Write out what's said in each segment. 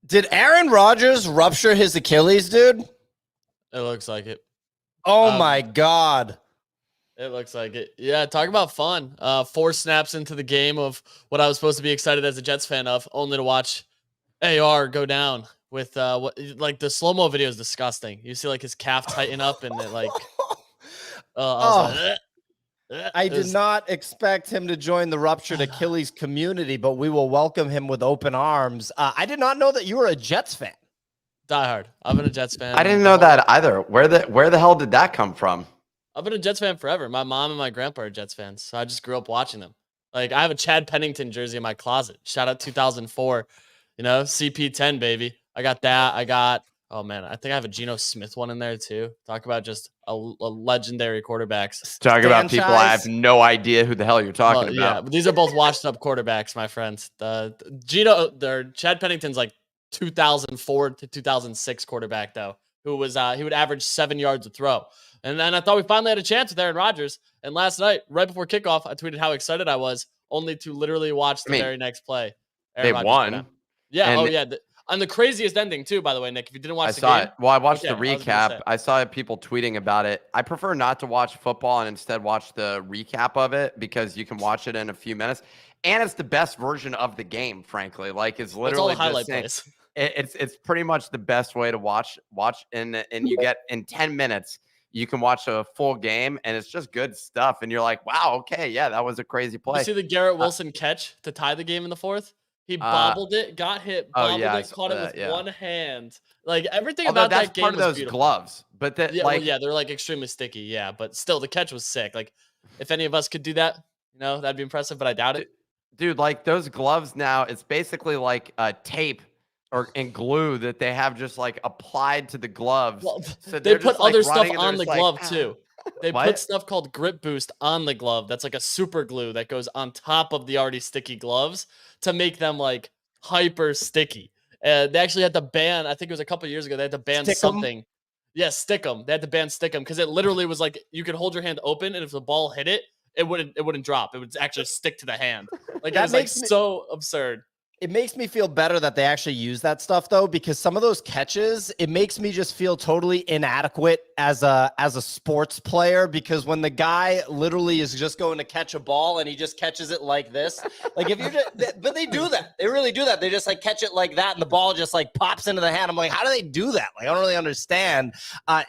Did Aaron Rodgers rupture his Achilles, dude? It looks like it. Oh my God. It looks like it. Yeah, talk about fun. 4 snaps into the game of what I was supposed to be excited as a Jets fan of, only to watch AR go down with what like the slow-mo video is disgusting. You see like his calf tighten up and it like I was like, I did not expect him to join the ruptured Achilles community, but we will welcome him with open arms. I did not know that you were a Jets fan. Die hard. I've been a Jets fan. I didn't know that either. Where the hell did that come from? I've been a Jets fan forever. My mom and my grandpa are Jets fans, so I just grew up watching them. Like I have a Chad Pennington jersey in my closet. Shout out 2004. You know, CP10 baby. I got that. I got, oh man, I think I have a Geno Smith one in there too. Talk about just a legendary quarterbacks. Talk about people I have no idea who the hell you're talking about. Yeah, but these are both washed up quarterbacks, my friends. Chad Pennington's like 2004 to 2006 quarterback though, who was he would average 7 yards a throw. And then I thought we finally had a chance with Aaron Rodgers. And last night, right before kickoff, I tweeted how excited I was, only to literally watch the very next play. Aaron Rodgers won. Yeah. And the craziest ending too, by the way, Nick. If you didn't watch the game, I saw it. Well, I watched the recap. I saw people tweeting about it. I prefer not to watch football and instead watch the recap of it because you can watch it in a few minutes. And it's the best version of the game, frankly. Like it's literally all the highlight plays. It's pretty much the best way to watch and you get in 10 minutes. You can watch a full game, and it's just good stuff. And you're like, wow, okay, yeah, that was a crazy play. You see the Garrett Wilson catch to tie the game in the fourth? He bobbled it, got hit, bobbled it, caught it with one hand. Like everything about that game was beautiful. Part of those gloves, but that they're like extremely sticky. Yeah, but still, the catch was sick. Like if any of us could do that, you know, that'd be impressive. But I doubt it. Dude, like those gloves now, it's basically like tape and glue that they have just like applied to the gloves. Well, so they put other stuff on the glove too. They What? put stuff called grip boost on the glove. That's like a super glue that goes on top of the already sticky gloves to make them like hyper sticky. They actually had to ban, I think it was a couple of years ago, they had to ban something. Yeah, stick them. They had to ban stick them because it literally was like you could hold your hand open and if the ball hit it, it wouldn't drop. It would actually stick to the hand. Like that was like so absurd. It makes me feel better that they actually use that stuff though, because some of those catches, it makes me just feel totally inadequate as a sports player, because when the guy literally is just going to catch a ball and he just catches it like this, like if you're just, but they do that. They really do that. They just like catch it like that and the ball just like pops into the hand. I'm like, how do they do that? Like, I don't really understand.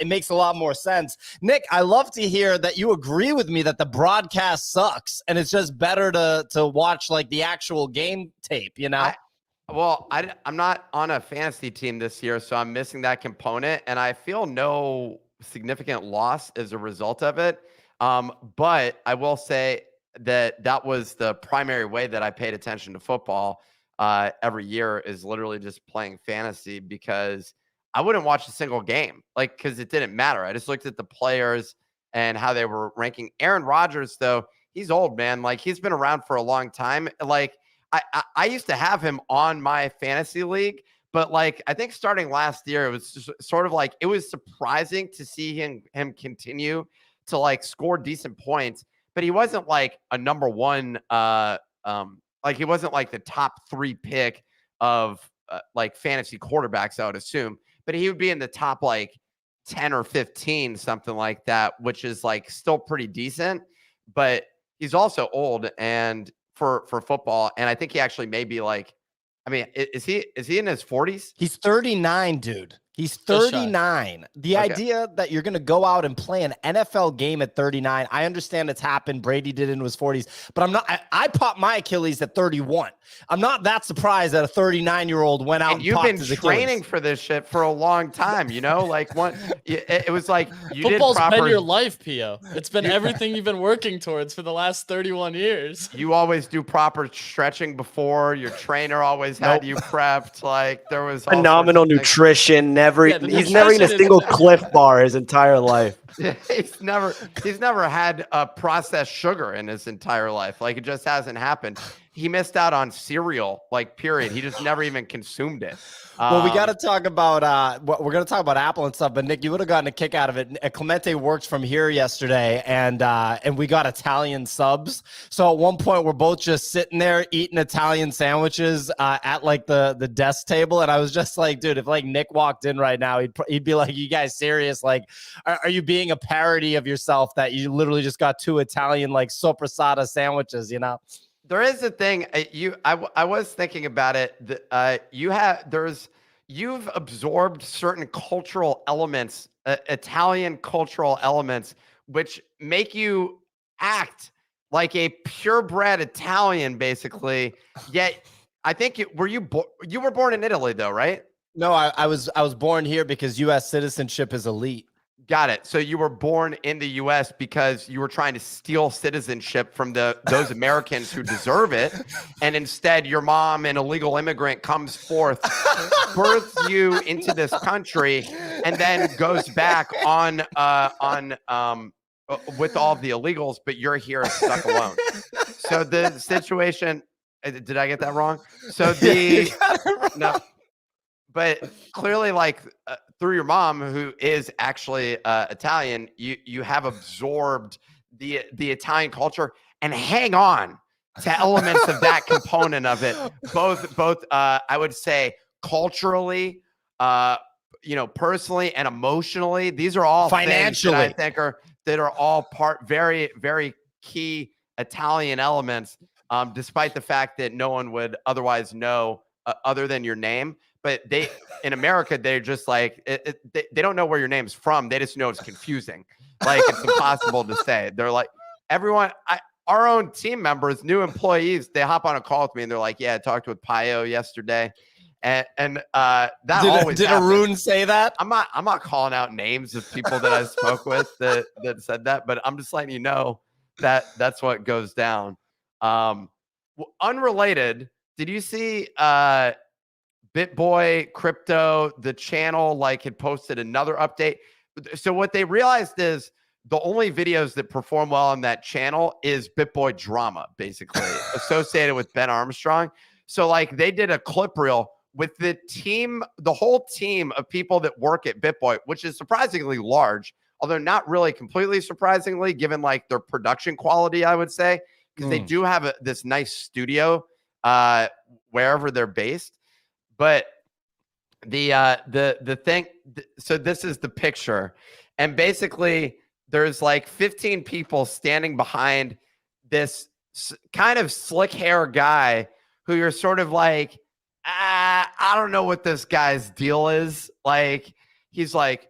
It makes a lot more sense. Nick, I love to hear that you agree with me that the broadcast sucks and it's just better to watch like the actual game tape, you know? I'm not on a fantasy team this year, so I'm missing that component, and I feel no significant loss as a result of it. But I will say that was the primary way that I paid attention to football every year is literally just playing fantasy, because I wouldn't watch a single game, like, because it didn't matter. I just looked at the players and how they were ranking. Aaron Rodgers, though, he's old, man. Like, he's been around for a long time. Like, I used to have him on my fantasy league, but like I think starting last year, it was just sort of like it was surprising to see him continue to like score decent points, but he wasn't like a number one, like he wasn't like the top 3 pick of like fantasy quarterbacks, I would assume, but he would be in the top like 10 or 15, something like that, which is like still pretty decent, but he's also old and for football, and I think he actually may be like, I mean, is he in his 40s? He's 39, dude. He's 39. The idea that you're going to go out and play an NFL game at 39, I understand it's happened. Brady did it in his 40s, but I'm not. I popped my Achilles at 31. I'm not that surprised that a 39-year-old went out and you've been training for this shit for a long time, you know? Like it was like football's been your life, Pio. It's been everything you've been working towards for the last 31 years. You always do proper stretching before. Your trainer always had you prepped. Like there was phenomenal nutrition. He's never eaten a single Cliff Bar his entire life. He's never had processed sugar in his entire life. Like it just hasn't happened. he missed out on cereal, like period. He just never even consumed it. Well, we got to talk about we're going to talk about Apple and stuff. But Nick, you would have gotten a kick out of it. Clemente worked from here yesterday, and we got Italian subs. So at one point, we're both just sitting there eating Italian sandwiches at like the desk table, and I was just like, dude, if like Nick walked in right now, he'd be like, "You guys serious? Like, are you being a parody of yourself that you literally just got 2 Italian like sopressata sandwiches?" You know. There is a thing I was thinking about it. You've absorbed certain cultural elements, Italian cultural elements, which make you act like a purebred Italian, basically. Yet, I think you were born in Italy, though, right? No, I was born here because U.S. citizenship is elite. Got it. So you were born in the U.S. because you were trying to steal citizenship from those Americans who deserve it, and instead your mom, an illegal immigrant, comes forth, births you into this country, and then goes back on with all of the illegals, but you're here stuck alone. So the situation. Did I get that wrong? So no. But clearly, like through your mom, who is actually Italian, you have absorbed the Italian culture and hang on to elements of that component of it. Both I would say culturally, personally and emotionally. These are all financially, things that I think are all very, very key Italian elements. Despite the fact that no one would otherwise know other than your name. But in America, they're just like, they don't know where your name's from. They just know it's confusing. Like, it's impossible to say. They're like, our own team members, new employees, they hop on a call with me and they're like, yeah, I talked with Pio yesterday. And that always did happens. Arun say that? I'm not calling out names of people that I spoke with that said that, but I'm just letting you know that that's what goes down. Unrelated, did you see BitBoy Crypto, the channel, like, had posted another update? So what they realized is the only videos that perform well on that channel is BitBoy drama, basically associated with Ben Armstrong. So like they did a clip reel with the whole team of people that work at BitBoy, which is surprisingly large, although not really completely surprisingly, given like their production quality, I would say, because they do have this nice studio wherever they're based. But the thing, so this is the picture, and basically there's like 15 people standing behind this kind of slick hair guy who you're sort of like, I don't know what this guy's deal is. Like, he's like,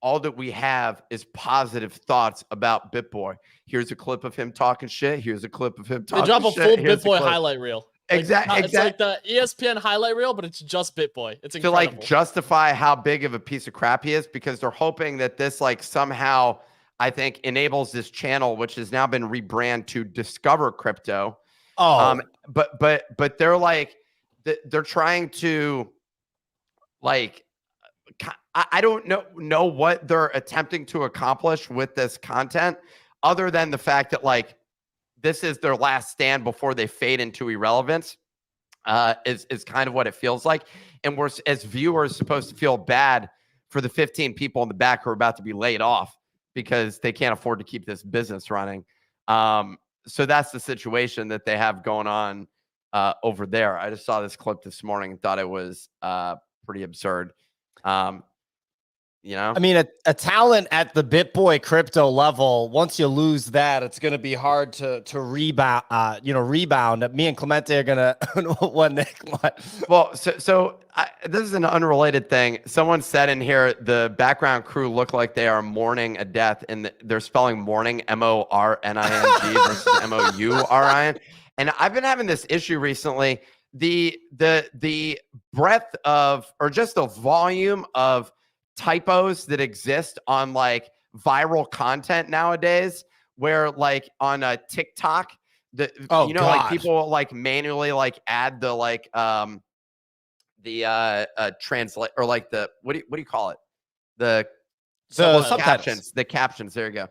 all that we have is positive thoughts about BitBoy. Here's a clip of him talking shit. Here's a clip of him talking shit. They drop a full BitBoy highlight reel. Exactly. It's like the ESPN highlight reel, but it's just BitBoy. It's incredible. To like justify how big of a piece of crap he is, because they're hoping that this like somehow, I think, enables this channel, which has now been rebranded to Discover Crypto. But they're like, they're trying to like, I don't know what they're attempting to accomplish with this content, other than the fact that like this is their last stand before they fade into irrelevance, is kind of what it feels like. And we're, as viewers, supposed to feel bad for the 15 people in the back who are about to be laid off because they can't afford to keep this business running. So that's the situation that they have going on over there. I just saw this clip this morning and thought it was pretty absurd. I mean, a talent at the BitBoy crypto level, once you lose that, it's going to be hard to rebound. Rebound. Me and Clemente are going to what, Nick? What? Well, so this is an unrelated thing. Someone said in here the background crew look like they are mourning a death, and they're spelling mourning MORNING versus MOURIN. And I've been having this issue recently. The breadth of, or just the volume of typos that exist on like viral content nowadays, where like on a TikTok, like people like manually like add the like translate, or like the what do you call it, the captions, there you go,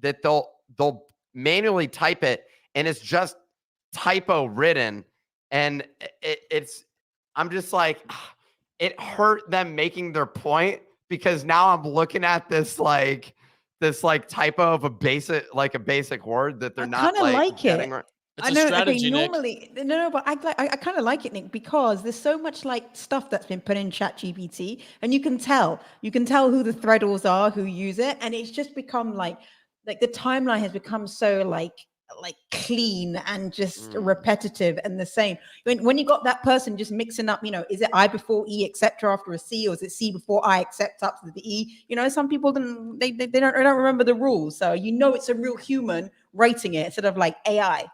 that they'll manually type it, and it's just typo ridden, and I'm just like, it hurt them making their point, because now I'm looking at this typo of a basic word that they're not like getting right. It's a strategy, Nick. Normally, no, but I kind of like it, Nick, because there's so much like stuff that's been put in ChatGPT, and you can tell who the threadles are, who use it, and it's just become like the timeline has become so like clean and just repetitive and the same. When you got that person just mixing up, is it I before E except after a C, or is it C before I except up to the E? Some people don't remember the rules, so it's a real human writing it instead of like AI.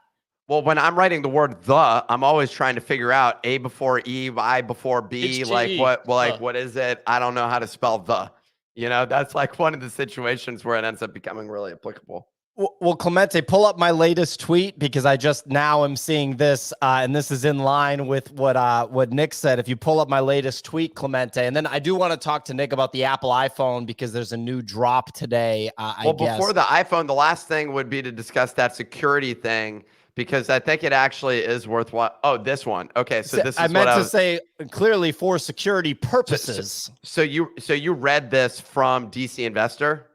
Well, when I'm writing the word "the," I'm always trying to figure out A before E, I before B. HGE. What is it? I don't know how to spell "the." That's like one of the situations where it ends up becoming really applicable. Well, Clemente, pull up my latest tweet, because I just now am seeing this, and this is in line with what Nick said. If you pull up my latest tweet, Clemente, and then I do want to talk to Nick about the Apple iPhone, because there's a new drop today. Before the iPhone, the last thing would be to discuss that security thing, because I think it actually is worthwhile. Oh, this one. Okay, so this is I meant to say clearly for security purposes. So you read this from DC Investor?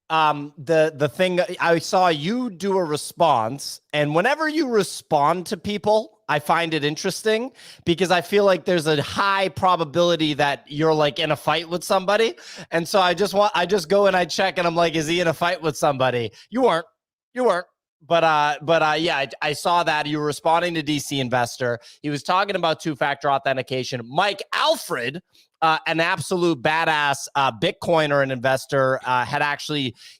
The thing I saw you do a response, and whenever you respond to people, I find it interesting, because I feel like there's a high probability that you're like in a fight with somebody. And so I just go and I check, and I'm like, is he in a fight with somebody? You weren't. But yeah, I saw that you were responding to DC Investor. He was talking about two-factor authentication. Mike Alfred, an absolute badass Bitcoiner and investor,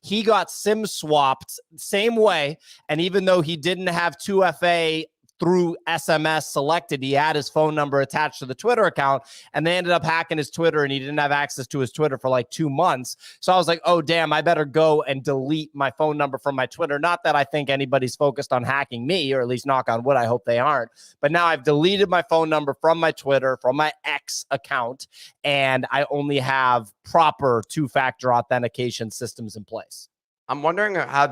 he got SIM swapped same way. And even though he didn't have 2FA through SMS selected, he had his phone number attached to the Twitter account, and they ended up hacking his Twitter, and he didn't have access to his Twitter for like 2 months. So I was like, oh, damn, I better go and delete my phone number from my Twitter. Not that I think anybody's focused on hacking me, or at least knock on wood, I hope they aren't. But now I've deleted my phone number from my Twitter, from my X account, and I only have proper two-factor authentication systems in place. I'm wondering how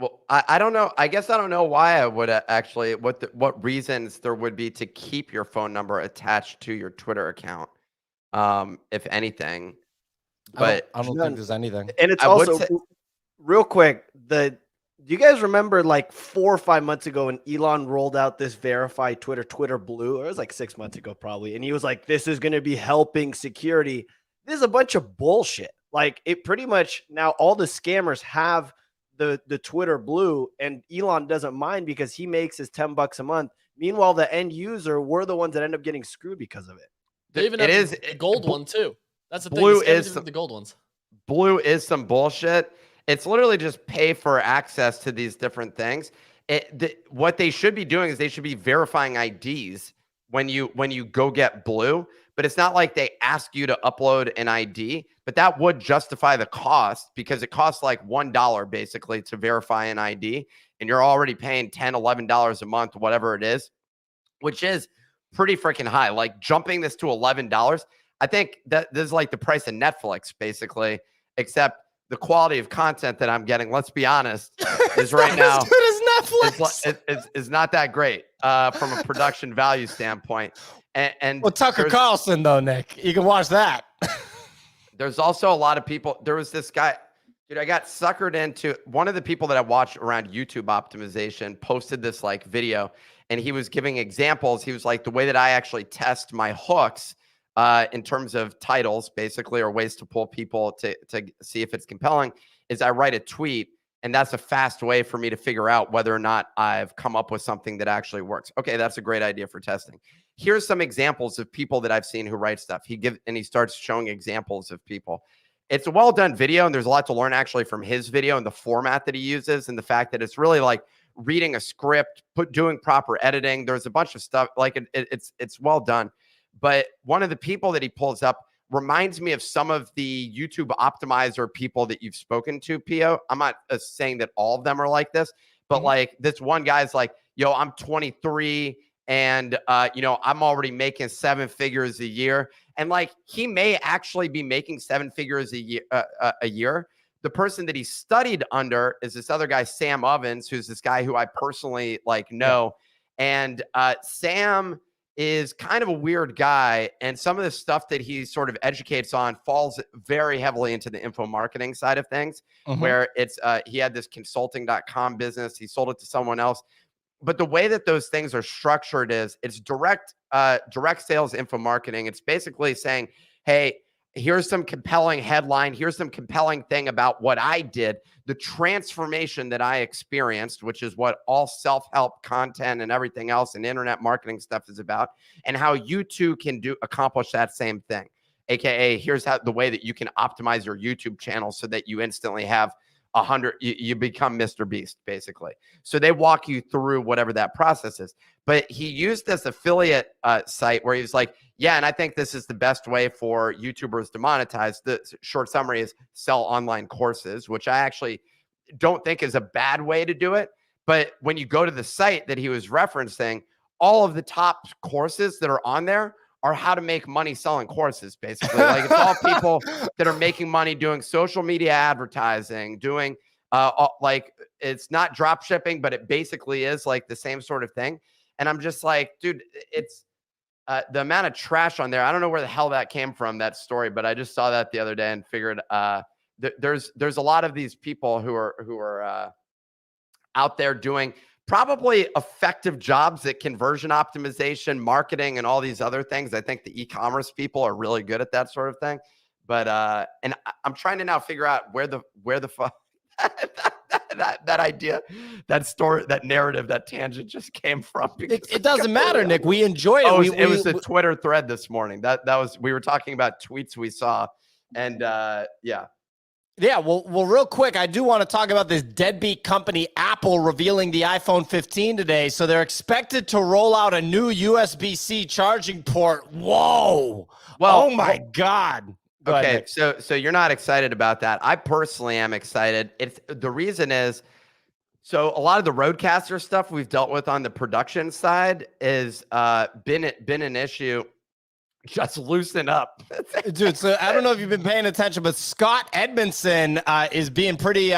Well, I don't know. I guess I don't know why I would actually, what reasons there would be to keep your phone number attached to your Twitter account, if anything. But I don't think there's anything. And it's also, real quick, do you guys remember like 4 or 5 months ago when Elon rolled out this verified Twitter Blue? Or it was like 6 months ago probably. And he was like, this is going to be helping security. This is a bunch of bullshit. Like, it pretty much, now all the scammers have the Twitter Blue, and Elon doesn't mind because he makes his $10 a month. Meanwhile, the end user, we're the ones that end up getting screwed because of it. They even have the gold one too. That's the Blue thing. is the gold ones. Blue is some bullshit. It's literally just pay for access to these different things. What they should be doing is they should be verifying IDs when you go get Blue. But it's not like they ask you to upload an ID, but that would justify the cost, because it costs like $1 basically to verify an ID, and you're already paying $10, $11 a month, whatever it is, which is pretty freaking high. Like, jumping this to $11, I think that this is like the price of Netflix basically, except the quality of content that I'm getting, let's be honest, is right now as good as Netflix. Is not that great from a production value standpoint. And well, Tucker Carlson, though, Nick, you can watch that. There's also a lot of people. There was this guy, dude, I got suckered into, one of the people that I watched around YouTube optimization posted this like video, and he was giving examples. He was like, the way that I actually test my hooks in terms of titles, basically, or ways to pull people to see if it's compelling, is I write a tweet, and that's a fast way for me to figure out whether or not I've come up with something that actually works. Okay, that's a great idea for testing. Here's some examples of people that I've seen who write stuff. He starts showing examples of people. It's a well-done video, and there's a lot to learn actually from his video and the format that he uses, and the fact that it's really like reading a script, doing proper editing. There's a bunch of stuff, like it's well done. But one of the people that he pulls up reminds me of some of the YouTube optimizer people that you've spoken to, Pio. I'm not saying that all of them are like this, but like this one guy's like, yo, I'm 23 and, I'm already making 7 figures a year. And like, he may actually be making 7 figures a year, the person that he studied under is this other guy, Sam Ovens, who's this guy who I personally like know. And Sam is kind of a weird guy. And some of the stuff that he sort of educates on falls very heavily into the info marketing side of things, where it's he had this consulting.com business. He sold it to someone else. But the way that those things are structured is it's direct sales info marketing. It's basically saying, hey, here's some compelling headline. Here's some compelling thing about what I did, the transformation that I experienced, which is what all self-help content and everything else and internet marketing stuff is about, and how you too can accomplish that same thing. AKA, here's how the way that you can optimize your YouTube channel so that you instantly have 100, you become Mr. Beast, basically. So they walk you through whatever that process is. But he used this affiliate site where he was like, yeah, and I think this is the best way for YouTubers to monetize. The short summary is sell online courses, which I actually don't think is a bad way to do it. But when you go to the site that he was referencing, all of the top courses that are on there are how to make money selling courses, basically. Like it's all people that are making money doing social media advertising, doing like it's not drop shipping, but it basically is like the same sort of thing. And I'm just like, dude, it's the amount of trash on there. I don't know where the hell that came from, that story, but I just saw that the other day and figured there's a lot of these people who are out there doing probably effective jobs at conversion optimization, marketing, and all these other things. I think the e-commerce people are really good at that sort of thing. But and I'm trying to now figure out where the fuck that idea, that story, that narrative, that tangent just came from. It doesn't matter, Nick. We enjoy it. Oh, it was a Twitter thread this morning. That was, we were talking about tweets we saw, and yeah. Yeah, well, real quick, I do want to talk about this deadbeat company, Apple, revealing the iPhone 15 today. So they're expected to roll out a new USB-C charging port. Whoa! Well, oh my God. Go okay, ahead, so you're not excited about that. I personally am excited. The reason is, so a lot of the Roadcaster stuff we've dealt with on the production side is been an issue. Just loosen up. Dude, so I don't know if you've been paying attention, but Scott Edmondson is being pretty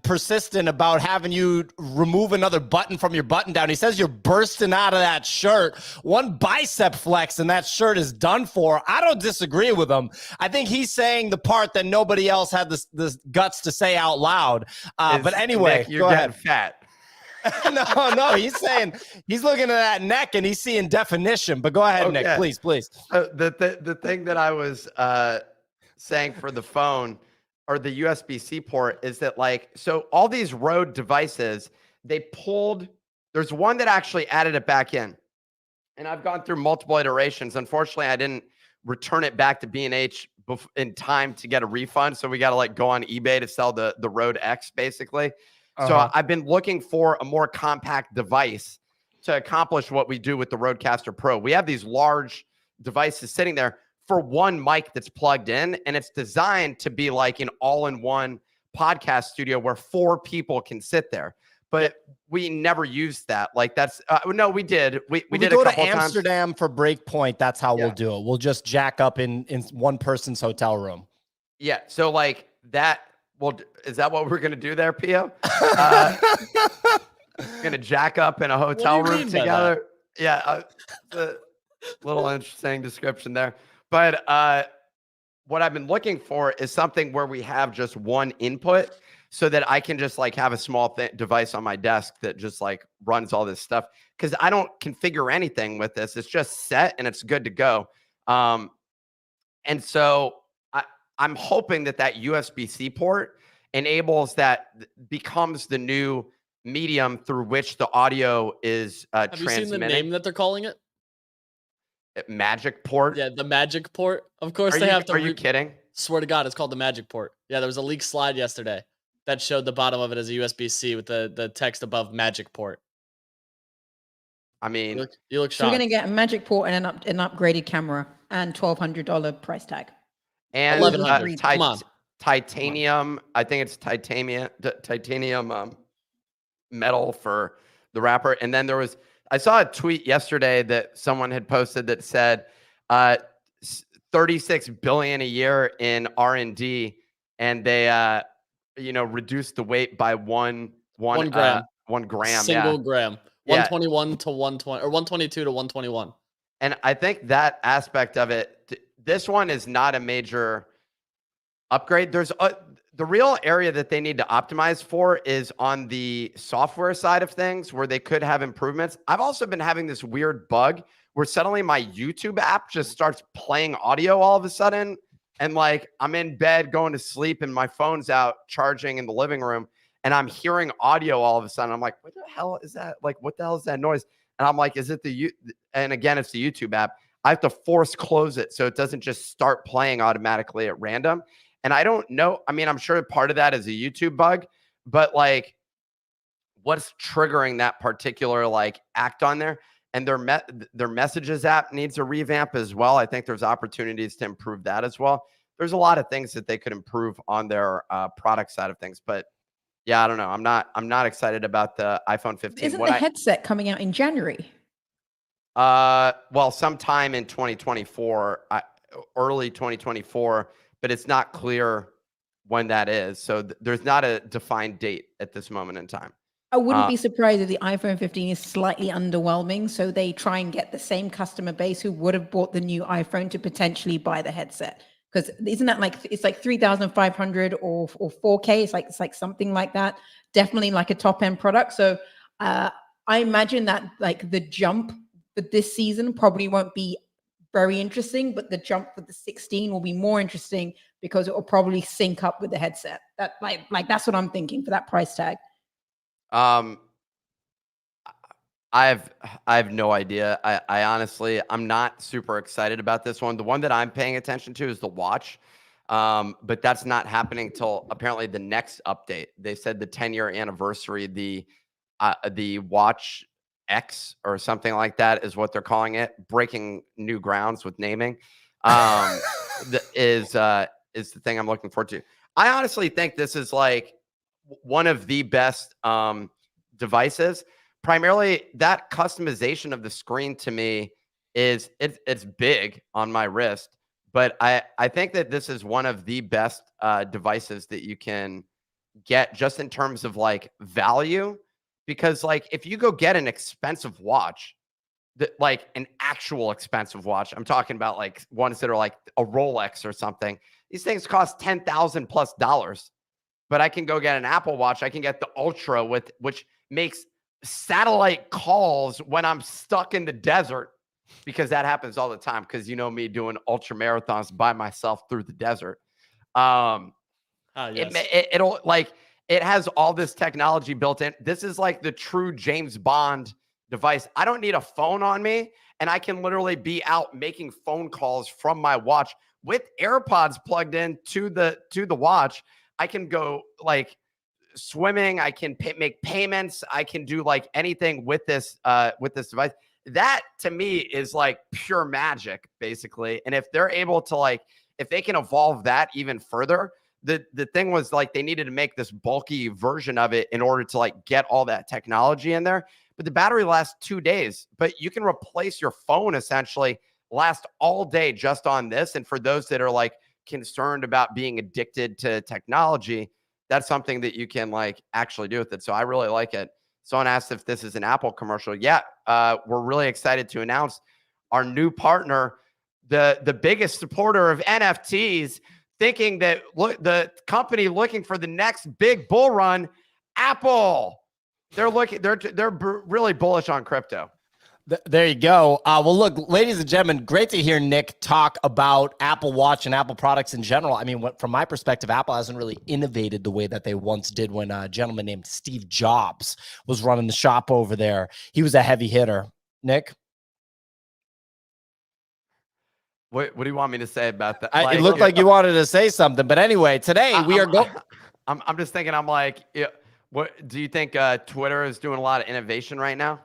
persistent about having you remove another button from your button down. He says you're bursting out of that shirt. One bicep flex and that shirt is done for. I don't disagree with him. I think he's saying the part that nobody else had the guts to say out loud. But anyway, Nick, you're getting fat. No, he's saying he's looking at that neck and he's seeing definition. But go ahead, Okay. Nick, please. The thing that I was saying for the phone or the USB-C port is that, like, so all these Rode devices, there's one that actually added it back in. And I've gone through multiple iterations. Unfortunately, I didn't return it back to B&H in time to get a refund. So we got to like go on eBay to sell the Rode X, basically. So I've been looking for a more compact device to accomplish what we do with the Rodecaster Pro. We have these large devices sitting there for one mic that's plugged in, and it's designed to be like an all-in-one podcast studio where 4 people can sit there. But we never used that. Like that's no, we did. We did go a couple to Amsterdam times for Breakpoint. That's how we'll do it. We'll just jack up in one person's hotel room. Yeah. So like that. Well, is that what we're going to do there, Pio? Going to jack up in a hotel room together? Yeah, a little interesting description there. But what I've been looking for is something where we have just one input so that I can just like have a small device on my desk that just like runs all this stuff. Because I don't configure anything with this. It's just set and it's good to go. And so I'm hoping that USB-C port enables becomes the new medium through which the audio is Have you seen the name that they're calling it? Magic port? Yeah, the Magic port. Of course they have to. Are you kidding? Swear to God, it's called the Magic port. Yeah, there was a leaked slide yesterday that showed the bottom of it as a USB-C with the text above Magic port. I mean, you look shocked. So we're going to get a Magic port and an upgraded camera and $1,200 price tag. And Come on. titanium. I think it's titanium metal for the wrapper. And then I saw a tweet yesterday that someone had posted that said $36 billion a year in R&D, and they reduce the weight by one gram. 1 gram. Single Yeah. gram. Yeah. 121 to 120 or 122 to 121. And I think that aspect of it, this one is not a major upgrade. The real area that they need to optimize for is on the software side of things where they could have improvements. I've also been having this weird bug where suddenly my YouTube app just starts playing audio all of a sudden. And like I'm in bed going to sleep and my phone's out charging in the living room and I'm hearing audio all of a sudden. I'm like, what the hell is that? Like, what the hell is that noise? And I'm like, is it and again, it's the YouTube app. I have to force close it so it doesn't just start playing automatically at random. And I don't know. I mean, I'm sure part of that is a YouTube bug, but like what's triggering that particular like act on there? And their messages app needs a revamp as well. I think there's opportunities to improve that as well. There's a lot of things that they could improve on their product side of things, but yeah, I don't know. I'm not excited about the iPhone 15. Isn't the headset coming out in January? Well, sometime in 2024, early 2024, but it's not clear when that is. So there's not a defined date at this moment in time. I wouldn't be surprised if the iPhone 15 is slightly underwhelming. So they try and get the same customer base who would have bought the new iPhone to potentially buy the headset. Because isn't that like, it's like 3,500 or 4K? It's like something like that. Definitely like a top end product. So I imagine that like the jump for this season probably won't be very interesting, but the jump for the 16 will be more interesting because it will probably sync up with the headset. That like that's what I'm thinking for that price tag. I have no idea. I honestly, I'm not super excited about this one. The one that I'm paying attention to is the watch. But that's not happening till apparently the next update. They said the 10-year anniversary, the watch X or something like that is what they're calling it. Breaking new grounds with naming. Is the thing I'm looking forward to. I honestly think this is like one of the best devices. Primarily, that customization of the screen to me is it's big on my wrist, but I think that this is one of the best devices that you can get just in terms of like value. Because like if you go get an expensive watch, like an actual expensive watch, I'm talking about like ones that are like a Rolex or something. These things cost $10,000+. But I can go get an Apple Watch. I can get the Ultra which makes satellite calls when I'm stuck in the desert, because that happens all the time. Because you know me doing ultra marathons by myself through the desert. Yes. It'll like it has all this technology built in. This is like the true James Bond device. I don't need a phone on me, and I can literally be out making phone calls from my watch with AirPods plugged in to the watch. I can go like swimming. I can make payments. I can do like anything with this device. That to me is like pure magic, basically. And if they're able to like, if they can evolve that even further, the thing was like they needed to make this bulky version of it in order to like get all that technology in there. But the battery lasts 2 days. But you can replace your phone essentially, last all day just on this. And for those that are like concerned about being addicted to technology, that's something that you can like actually do with it. So I really like it. Someone asked if this is an Apple commercial. Yeah, we're really excited to announce our new partner, the biggest supporter of NFTs, thinking that the company looking for the next big bull run, Apple. They're really bullish on crypto. There you go. Well, look, ladies and gentlemen, great to hear Nick talk about Apple Watch and Apple products in general. I mean, from my perspective, Apple hasn't really innovated the way that they once did when a gentleman named Steve Jobs was running the shop over there. He was a heavy hitter. Nick? What do you want me to say about that? It looked like you wanted to say something, but anyway, today I'm just thinking. I'm like, yeah, what do you think? Twitter is doing a lot of innovation right now.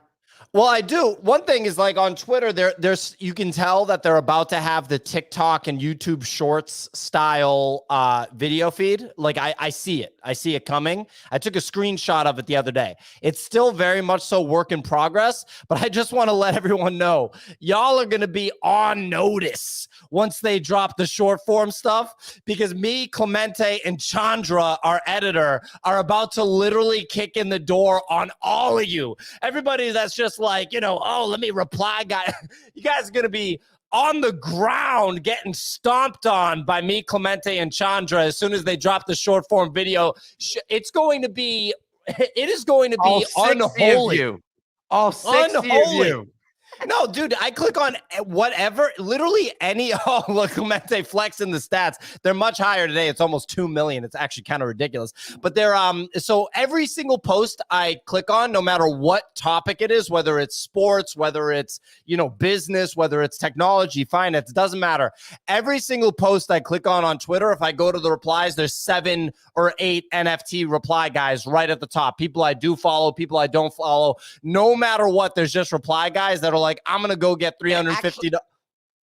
Well, I do. One thing is like on Twitter, there's you can tell that they're about to have the TikTok and YouTube Shorts style video feed. Like I see it. I see it coming. I took a screenshot of it the other day. It's still very much so work in progress, but I just want to let everyone know y'all are going to be on notice once they drop the short form stuff, because me, Clemente, and Chandra, our editor, are about to literally kick in the door on all of you. Everybody that's just like, oh, let me reply, guy. You guys are going to be on the ground getting stomped on by me, Clemente, and Chandra as soon as they drop the short form video. It's going to be, it is going to be unholy. All 60 of you. No, dude, I click on whatever, literally any. Oh, look, Clemente flexing the stats. They're much higher today. It's almost 2 million. It's actually kind of ridiculous. But they're so every single post I click on, no matter what topic it is, whether it's sports, whether it's business, whether it's technology, finance, doesn't matter. Every single post I click on Twitter, if I go to the replies, there's 7 or 8 NFT reply guys right at the top. People I do follow, people I don't follow. No matter what, there's just reply guys that are like, I'm going to go get $350.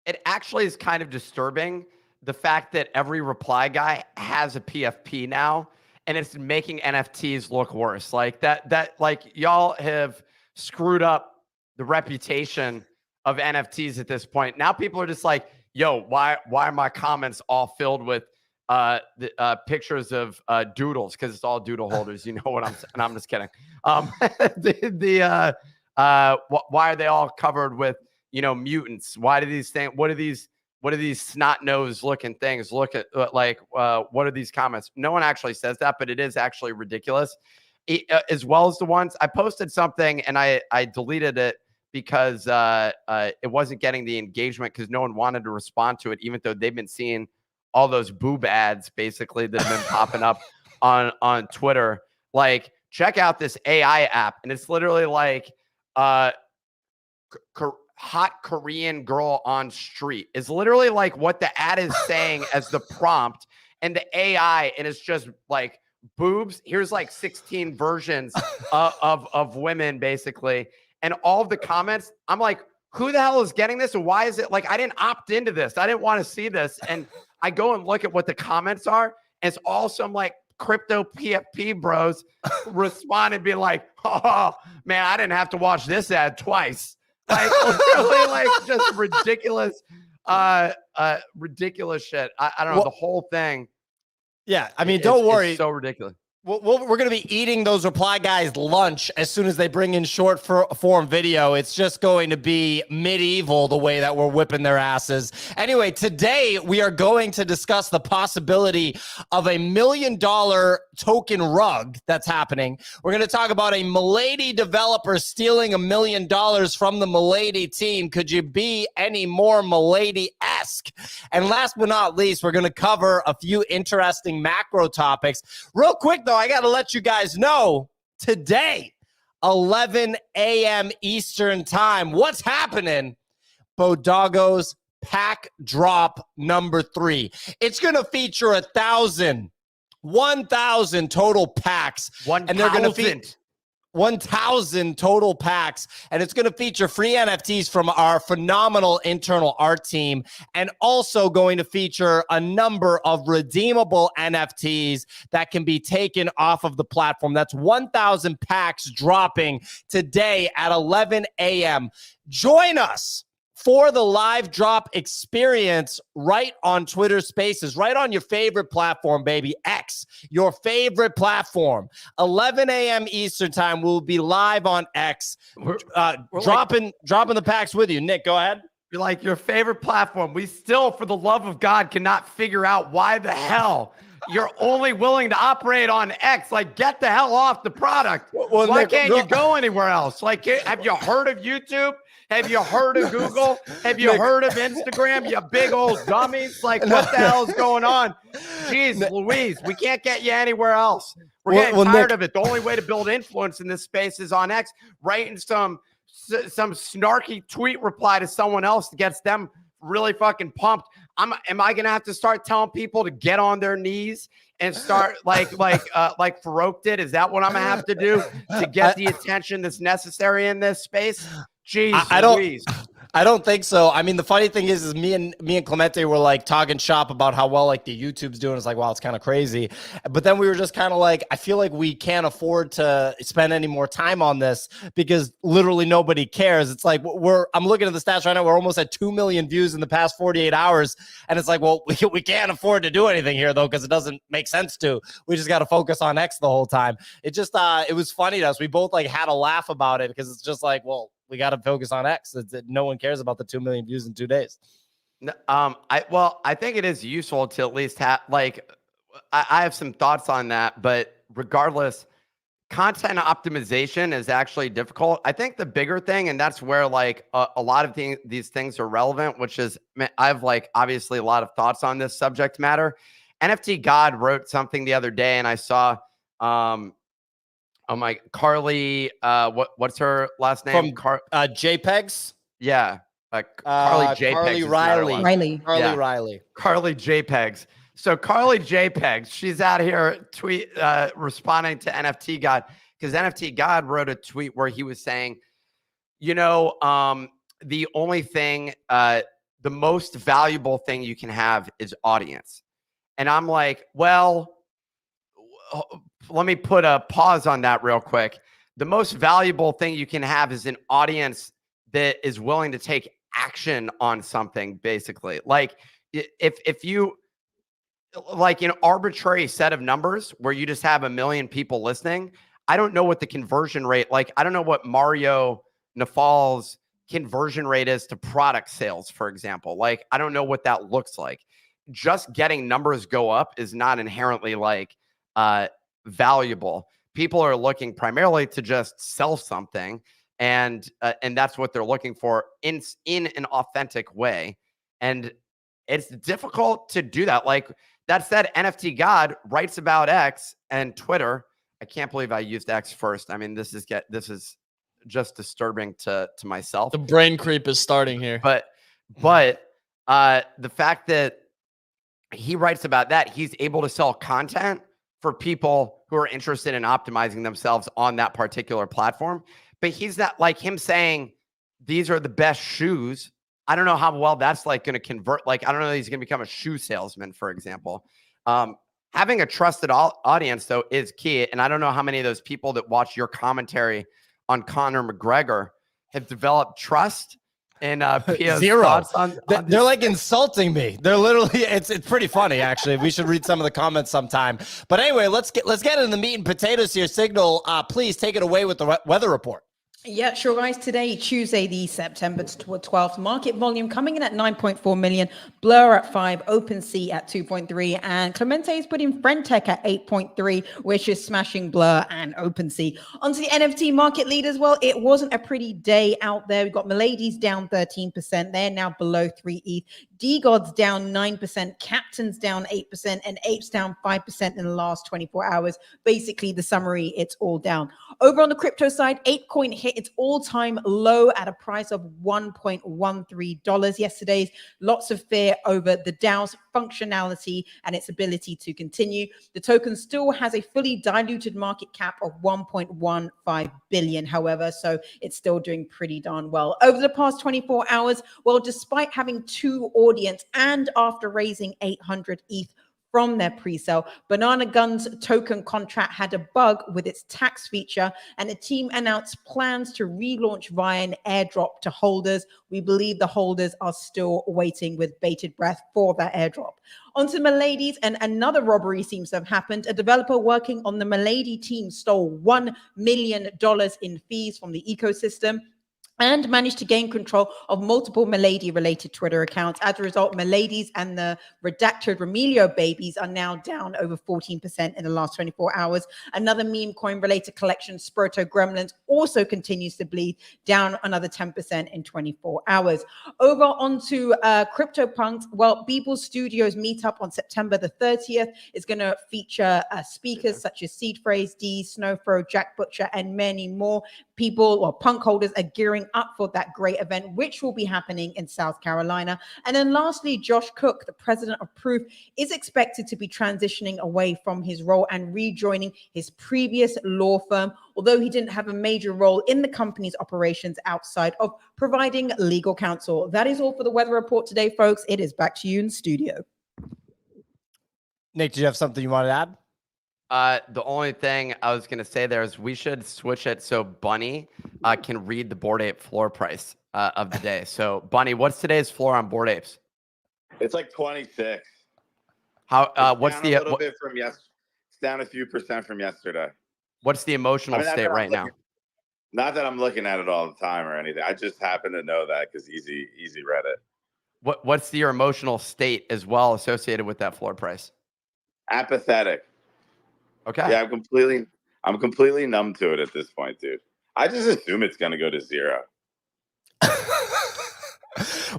It actually is kind of disturbing, the fact that every reply guy has a PFP now, and it's making NFTs look worse. Like that like y'all have screwed up the reputation of NFTs at this point. Now people are just like, yo, why are my comments all filled with pictures of doodles? Because it's all doodle holders. You know what I'm saying? And I'm just kidding. Why are they all covered with mutants? Why do these things? What are these snot-nosed looking things? Look at what are these comments? No one actually says that, but it is actually ridiculous. As well as the ones I posted something and I deleted it because it wasn't getting the engagement because no one wanted to respond to it, even though they've been seeing all those boob ads basically that have been popping up on Twitter. Like, check out this AI app, and it's literally like hot Korean girl on street is literally like what the ad is saying as the prompt, and the AI, and it's just like boobs. Here's like 16 versions of women basically, and all of the comments. I'm like, who the hell is getting this, and why is it like I didn't opt into this? I didn't want to see this, and I go and look at what the comments are, and it's all some like crypto PFP bros respond and be like, oh man, I didn't have to watch this ad twice. Like really, like just ridiculous shit. I don't know, the whole thing. Yeah, I mean, don't worry. It's so ridiculous. We're going to be eating those reply guys lunch as soon as they bring in short form video. It's just going to be medieval the way that we're whipping their asses. Anyway, today we are going to discuss the possibility of $1 million token rug that's happening. We're going to talk about a Milady developer stealing $1 million from the Milady team. Could you be any more Milady-esque? And last but not least, we're going to cover a few interesting macro topics. Real quick, though, I got to let you guys know today, 11 a.m. Eastern time, what's happening? BoDoggo's pack drop number 3. It's going to feature 1,000 total packs. And they're going to feature 1,000 total packs, and it's going to feature free NFTs from our phenomenal internal art team, and also going to feature a number of redeemable NFTs that can be taken off of the platform. That's 1,000 packs dropping today at 11 a.m. Join us for the live drop experience right on Twitter Spaces, right on your favorite platform, baby. X, your favorite platform. 11 a.m. Eastern time, we'll be live on X, We're dropping the packs with you. Nick, go ahead. You're like your favorite platform. We still, for the love of God, cannot figure out why the hell you're only willing to operate on X. Like, get the hell off the product. Well, why Nick, can't you go anywhere else? Like, have you heard of YouTube? Have you heard of Google? Have you heard of Instagram? You big old dummies. Like, what the hell's going on? Jeez Louise, we can't get you anywhere else. We're getting tired of it. The only way to build influence in this space is on X. Writing some snarky tweet reply to someone else that gets them really fucking pumped. am I gonna have to start telling people to get on their knees and start like Farouk did? Is that what I'm gonna have to do to get the attention that's necessary in this space? Jeez, I don't think so. I mean, the funny thing is me and Clemente were like talking shop about how well like the YouTube's doing. It's like, wow, it's kind of crazy. But then we were just kind of like, I feel like we can't afford to spend any more time on this because literally nobody cares. It's like I'm looking at the stats right now. We're almost at 2 million views in the past 48 hours. And it's like, well, we can't afford to do anything here though, because it doesn't make sense to. We just got to focus on X the whole time. It just, it was funny to us. We both like had a laugh about it because it's just like, well, we got to focus on X. No one cares about the 2 million views in 2 days. I think it is useful to at least have like, I have some thoughts on that, but regardless, content optimization is actually difficult. I think the bigger thing, and that's where like a lot of these things are relevant, which is I have like obviously a lot of thoughts on this subject matter. NFT God wrote something the other day, and I saw, oh my, Carly, what's her last name? From JPEGs? Yeah. Carly JPEGs. Carly Riley. Carly JPEGs. So Carly JPEGs, she's out here responding to NFT God because NFT God wrote a tweet where he was saying, you know, the only thing, the most valuable thing you can have is audience. And I'm like, well, let me put a pause on that real quick. The most valuable thing you can have is an audience that is willing to take action on something, basically. Like if you like an arbitrary set of numbers where you just have 1 million people listening, I don't know what the conversion rate, like I don't know what Mario Nafal's conversion rate is to product sales, for example. Like I don't know what that looks like. Just getting numbers go up is not inherently like valuable. People are looking primarily to just sell something, and that's what they're looking for in an authentic way. And it's difficult to do that. Like that said, NFT God writes about X and Twitter. I can't believe I used X first. I mean, this is just disturbing to myself. The brain creep is starting here. But the fact that he writes about that, he's able to sell content for people who are interested in optimizing themselves on that particular platform. But he's not like him saying these are the best shoes. I don't know how well that's like going to convert. Like, I don't know that he's going to become a shoe salesman, for example. Having a trusted audience, though, is key. And I don't know how many of those people that watch your commentary on Conor McGregor have developed trust. And zero. They're like insulting me. They're literally, it's pretty funny actually. We should read some of the comments sometime. But anyway, let's get into the meat and potatoes here. Signal, please take it away with the weather report. Yeah, sure, guys. Today, Tuesday, the September 12th, market volume coming in at 9.4 million, Blur at 5, OpenSea at 2.3, and Clemente is putting Friendtech at 8.3, which is smashing Blur and OpenSea. Onto the NFT market leaders. Well, it wasn't a pretty day out there. We've got Milady's down 13%. They're now below 3 ETH. D-God's down 9%, Captain's down 8%, and Apes down 5% in the last 24 hours. Basically, the summary, it's all down. Over on the crypto side, ApeCoin hit its all-time low at a price of $1.13 yesterday. Lots of fear over the DAO's functionality and its ability to continue. The token still has a fully diluted market cap of 1.15 billion, however, so it's still doing pretty darn well. Over the past 24 hours, well, despite having 2 audience and after raising 800 ETH from their pre-sale, Banana Gun's token contract had a bug with its tax feature, and the team announced plans to relaunch via an airdrop to holders. We believe the holders are still waiting with bated breath for that airdrop. Onto Milady's, and another robbery seems to have happened. A developer working on the Milady team stole $1 million in fees from the ecosystem and managed to gain control of multiple Milady-related Twitter accounts. As a result, Milady's and the redacted Remilio babies are now down over 14% in the last 24 hours. Another meme coin-related collection, Sproto Gremlins, also continues to bleed, down another 10% in 24 hours. Over onto CryptoPunks. Well, Beeple Studios meetup on September the 30th is going to feature speakers such as Seed Phrase, D, Snowthrow, Jack Butcher, and many more. People or punk holders are gearing gearing up for that great event, which will be happening in South Carolina. And then lastly, Josh Cook, the president of Proof, is expected to be transitioning away from his role and rejoining his previous law firm, although he didn't have a major role in the company's operations outside of providing legal counsel. That is all for the weather report today, folks. It is back to you in studio. Nick, do you have something you wanted to add? The only thing I was going to say there is we should switch it so Bunny can read the Bored Ape floor price of the day. So, Bunny, what's today's floor on Bored Apes? It's like 26. How? What's down the a little bit from yes? It's down a few percent from yesterday. What's the emotional not state that I'm right now? looking- Not that I'm looking at it all the time or anything. I just happen to know that because easy read it. What's your emotional state as well associated with that floor price? Apathetic. Okay. Yeah, I'm completely numb to it at this point, dude. I just assume it's gonna go to 0.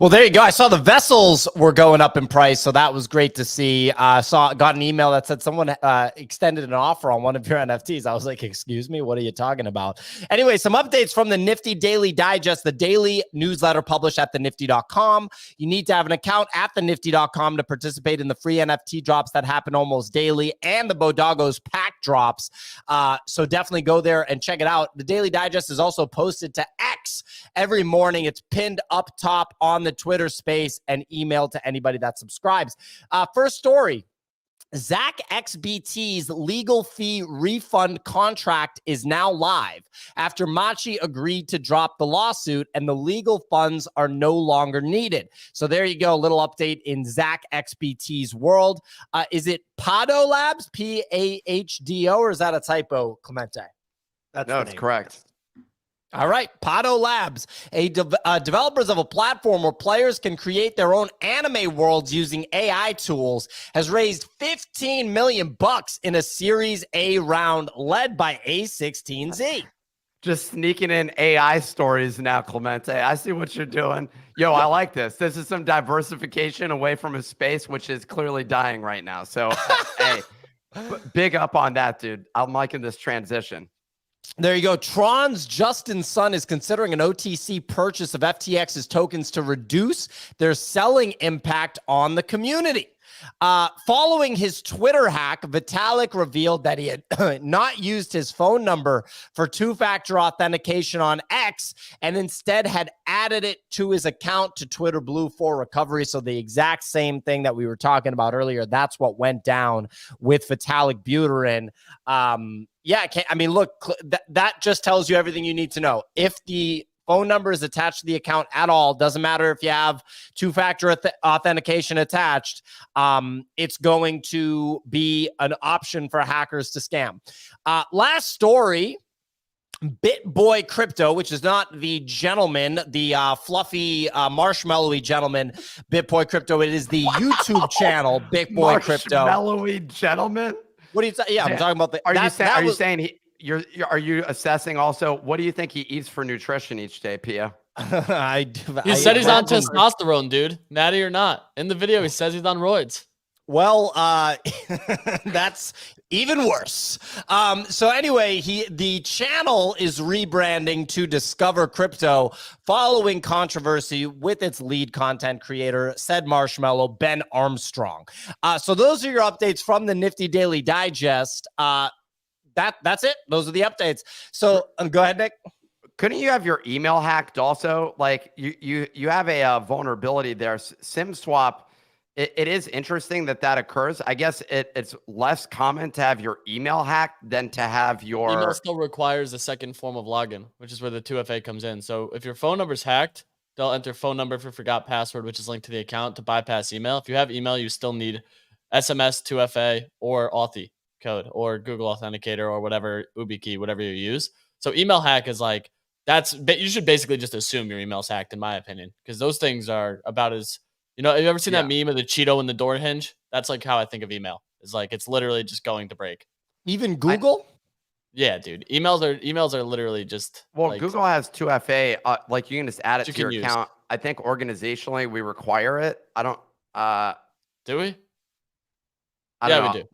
Well, there you go. I saw the vessels were going up in price, so that was great to see. Got an email that said someone extended an offer on one of your NFTs. I was like, excuse me, what are you talking about? Anyway, some updates from the Nifty Daily Digest, the daily newsletter published at thenifty.com. You need to have an account at thenifty.com to participate in the free NFT drops that happen almost daily and the BoDoggo's pack drops. So definitely go there and check it out. The Daily Digest is also posted to X every morning. It's pinned up top on the Twitter space and emailed to anybody that subscribes. First story. Zach XBT's legal fee refund contract is now live after Machi agreed to drop the lawsuit and the legal funds are no longer needed. So there you go. A little update in Zach XBT's world. Is it Pado Labs, P-A-H-D-O, or is that a typo, Clemente? No, it's correct. All right, Pado Labs, developers of a platform where players can create their own anime worlds using AI tools, has raised $15 million in a Series A round led by A16Z. Just sneaking in AI stories now, Clemente. I see what you're doing. Yo, I like this. This is some diversification away from a space which is clearly dying right now. So, hey, big up on that, dude. I'm liking this transition. There you go. Tron's Justin Sun is considering an OTC purchase of FTX's tokens to reduce their selling impact on the community. Following his Twitter hack, Vitalik revealed that he had not used his phone number for two-factor authentication on X and instead had added it to his account to Twitter Blue for recovery. So the exact same thing that we were talking about earlier, that's what went down with Vitalik Buterin. Yeah, I mean, look, that just tells you everything you need to know. If the phone number is attached to the account at all, doesn't matter if you have two-factor authentication attached, it's going to be an option for hackers to scam. Last story, BitBoy Crypto, which is not the gentleman, the fluffy, marshmallowy gentleman, BitBoy Crypto. It is the YouTube channel, BitBoy Crypto. Marshmallowy gentleman? What are you saying? Yeah, I'm talking about the. Are you saying are you assessing also what do you think he eats for nutrition each day, Pia? He said he's on testosterone, dude. Natty or not. In the video, he says he's on roids. Well, that's even worse. So anyway, the channel is rebranding to Discover Crypto following controversy with its lead content creator, said Marshmallow, Ben Armstrong. So those are your updates from the Nifty Daily Digest. That's it. Those are the updates. So go ahead, Nick. Couldn't you have your email hacked also? Like you have a vulnerability there. SimSwap. It is interesting that occurs. I guess it's less common to have your email hacked than to have your email still requires a second form of login, which is where the 2FA comes in. So if your phone number is hacked, they'll enter phone number for forgot password, which is linked to the account to bypass email. If you have email, you still need SMS, 2FA, or Authy code, or Google Authenticator, or whatever YubiKey, whatever you use. So email hack is like you should basically just assume your email's hacked, in my opinion, because those things are about as. You know, have you ever seen that meme of the Cheeto in the door hinge? That's like how I think of email. It's like it's literally just going to break. Even Google? Yeah, dude. Emails are literally just like, Google has 2FA. Like you can just add it to your use. account. I think organizationally we require it. I don't do we? I don't know. We do.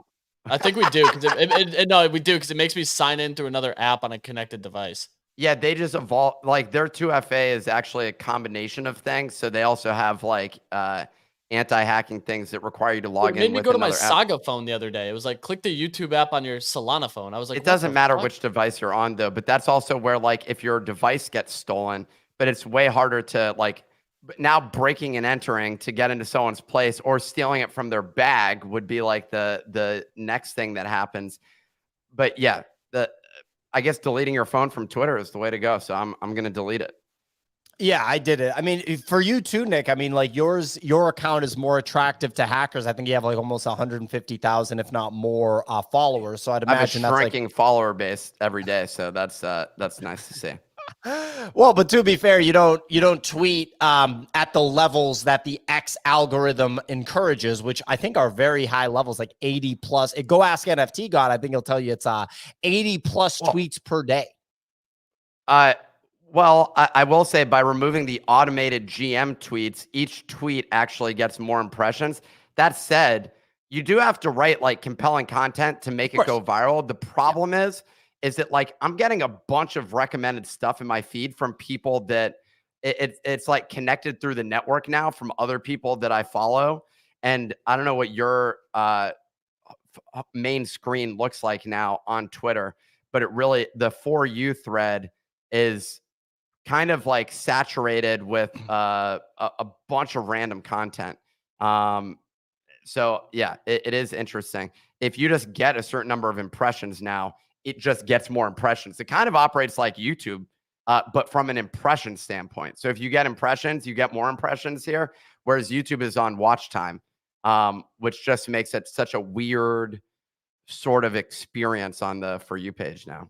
I think we do because no, we do because it makes me sign in through another app on a connected device. Yeah, they just evolve. Like their 2FA is actually a combination of things. So they also have like anti-hacking things that require you to log It made in me with go to my another app. Saga phone the other day. It was like, click the YouTube app on your Solana phone. I was like, It what doesn't the matter fuck? which device you're on though, but that's also where like if your device gets stolen, but it's way harder to like now breaking and entering to get into someone's place or stealing it from their bag would be like the next thing that happens. But yeah, I guess deleting your phone from Twitter is the way to go. So I'm going to delete it. Yeah, I did it. I mean, for you too, Nick. I mean, like your account is more attractive to hackers. I think you have like almost 150,000, if not more, followers. So I'd I have a imagine that's like shrinking follower base every day. So that's nice to see. well, but to be fair, you don't tweet at the levels that the X algorithm encourages, which I think are very high levels, like 80 plus. Go ask NFT God. I think he'll tell you it's 80 plus tweets per day. Well, I will say by removing the automated GM tweets, each tweet actually gets more impressions. That said, you do have to write like compelling content to make it go viral. The problem is that like I'm getting a bunch of recommended stuff in my feed from people that it's like connected through the network now from other people that I follow. And I don't know what your main screen looks like now on Twitter, but the For You thread is kind of like saturated with a bunch of random content. So yeah, it is interesting. If you just get a certain number of impressions now, it just gets more impressions. It kind of operates like YouTube, but from an impression standpoint. So if you get impressions, you get more impressions here, whereas YouTube is on watch time, which just makes it such a weird sort of experience on the For You page now.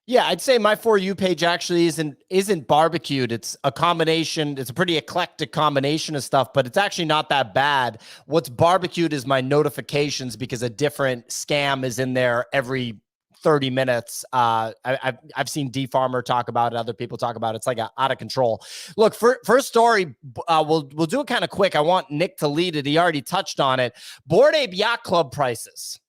Yeah, I'd say my For You page actually isn't barbecued. It's a combination. It's a pretty eclectic combination of stuff, but it's actually not that bad. What's barbecued is my notifications because a different scam is in there every 30 minutes. I've seen D Farmer talk about it. Other people talk about it. It's like out of control. Look, first story, we'll do it kind of quick. I want Nick to lead it. He already touched on it. Bored Ape Yacht Club prices.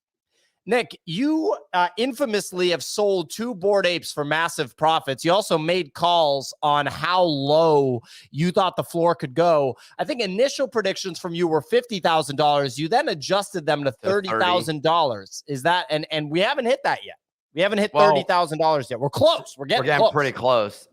Nick, you infamously have sold 2 Bored Apes for massive profits. You also made calls on how low you thought the floor could go. I think initial predictions from you were $50,000. You then adjusted them to $30,000. Is that and we haven't hit that yet. We haven't hit $30,000 yet. We're close. We're getting close. Pretty close.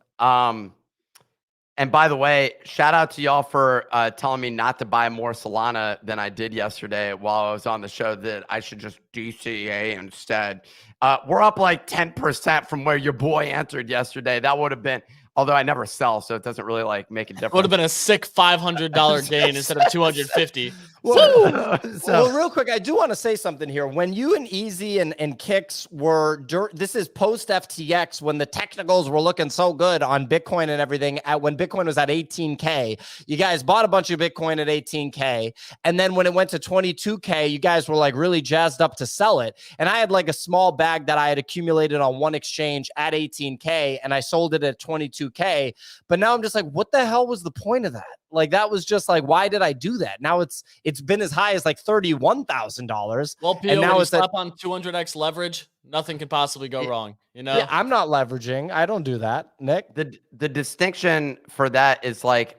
And by the way, shout out to y'all for telling me not to buy more Solana than I did yesterday while I was on the show, that I should just DCA instead. We're up like 10% from where your boy entered yesterday. That would have been, although I never sell, so it doesn't really like make a difference. Would have been a sick $500 gain instead of 250. Well, real quick, I do want to say something here. When you and Easy and Kicks were, this is post FTX, when the technicals were looking so good on Bitcoin and everything, when Bitcoin was at 18K, you guys bought a bunch of Bitcoin at 18K. And then when it went to 22K, you guys were like really jazzed up to sell it. And I had like a small bag that I had accumulated on one exchange at 18K, and I sold it at 22K. But now I'm just like, what the hell was the point of that? Like, that was just like, why did I do that? Now it's been as high as like $31,000. Well, Pio, and now it's up on 200x leverage. Nothing could possibly go wrong. You know, yeah, I'm not leveraging. I don't do that, Nick. The distinction for that is like,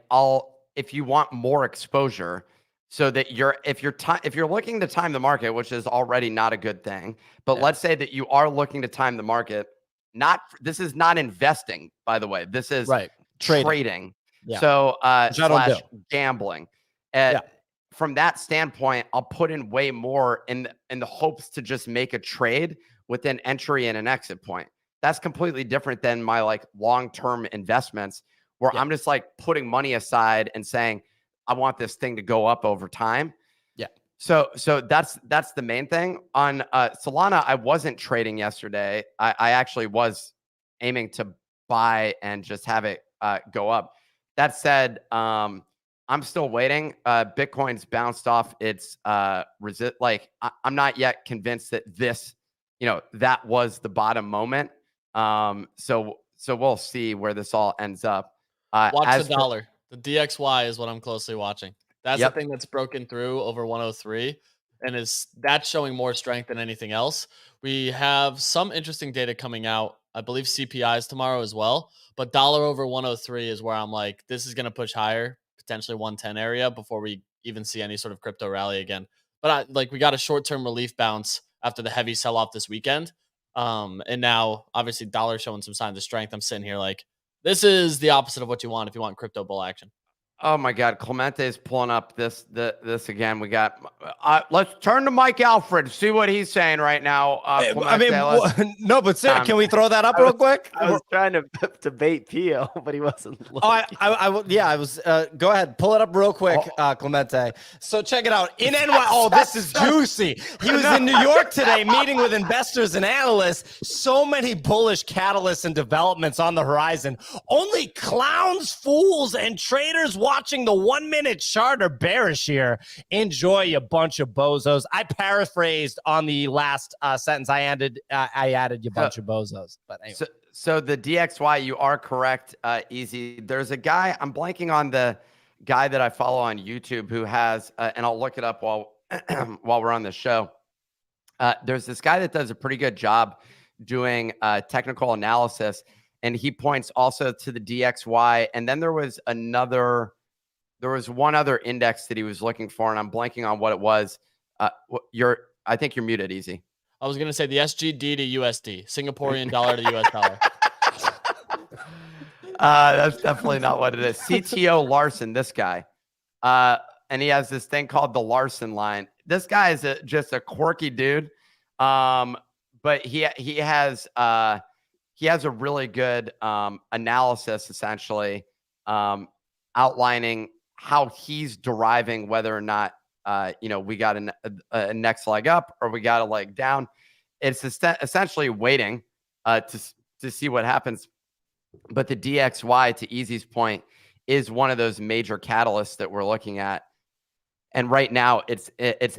if you want more exposure, so that if you're looking to time the market, which is already not a good thing, but let's say that you are looking to time the market. This is not investing, by the way. This is trading. Yeah. So / gambling. From that standpoint, I'll put in way more in the hopes to just make a trade with an entry and an exit point. That's completely different than my like long-term investments, where I'm just like putting money aside and saying, I want this thing to go up over time. Yeah. So that's the main thing. On Solana, I wasn't trading yesterday. I actually was aiming to buy and just have it go up. That said, I'm still waiting. Bitcoin's bounced off its like I'm not yet convinced that that was the bottom moment. So we'll see where this all ends up. Watch the dollar. The DXY is what I'm closely watching. That's the thing that's broken through over 103, and that's showing more strength than anything else. We have some interesting data coming out I believe CPI is tomorrow as well. But dollar over 103 is where I'm like, this is going to push higher, potentially 110 area before we even see any sort of crypto rally again. But we got a short-term relief bounce after the heavy sell-off this weekend. And now, obviously, dollar showing some signs of strength. I'm sitting here like, this is the opposite of what you want if you want crypto bull action. Oh my God, Clemente is pulling up this again. We got. Let's turn to Mike Alfred. See what he's saying right now. Clemente, no, but Sarah, can we throw that up real quick? I was trying to bait Pio, but he wasn't looking. Oh, I was. Go ahead, pull it up real quick, Clemente. So check it out. In NY, this is juicy. He was in New York today, meeting with investors and analysts. So many bullish catalysts and developments on the horizon. Only clowns, fools, and traders watching the 1 minute chart are bearish here. Enjoy, you bunch of bozos. I paraphrased on the last sentence. I added you bunch of bozos. But anyway. So the DXY, you are correct, Easy. There's a guy, I'm blanking on the guy that I follow on YouTube who has, and I'll look it up while while we're on the show. There's this guy that does a pretty good job doing technical analysis, and he points also to the DXY. And then there was one other index that he was looking for, and I'm blanking on what it was. I think you're muted, Easy. I was going to say the SGD to USD, Singaporean dollar to US dollar. That's definitely not what it is. CTO Larson, this guy. And he has this thing called the Larson line. This guy is just a quirky dude. But he has a really good analysis, essentially, outlining how he's deriving whether or not we got a next leg up or we got a leg down. It's essentially waiting to see what happens. But the DXY, to Easy's point, is one of those major catalysts that we're looking at. And right now, it's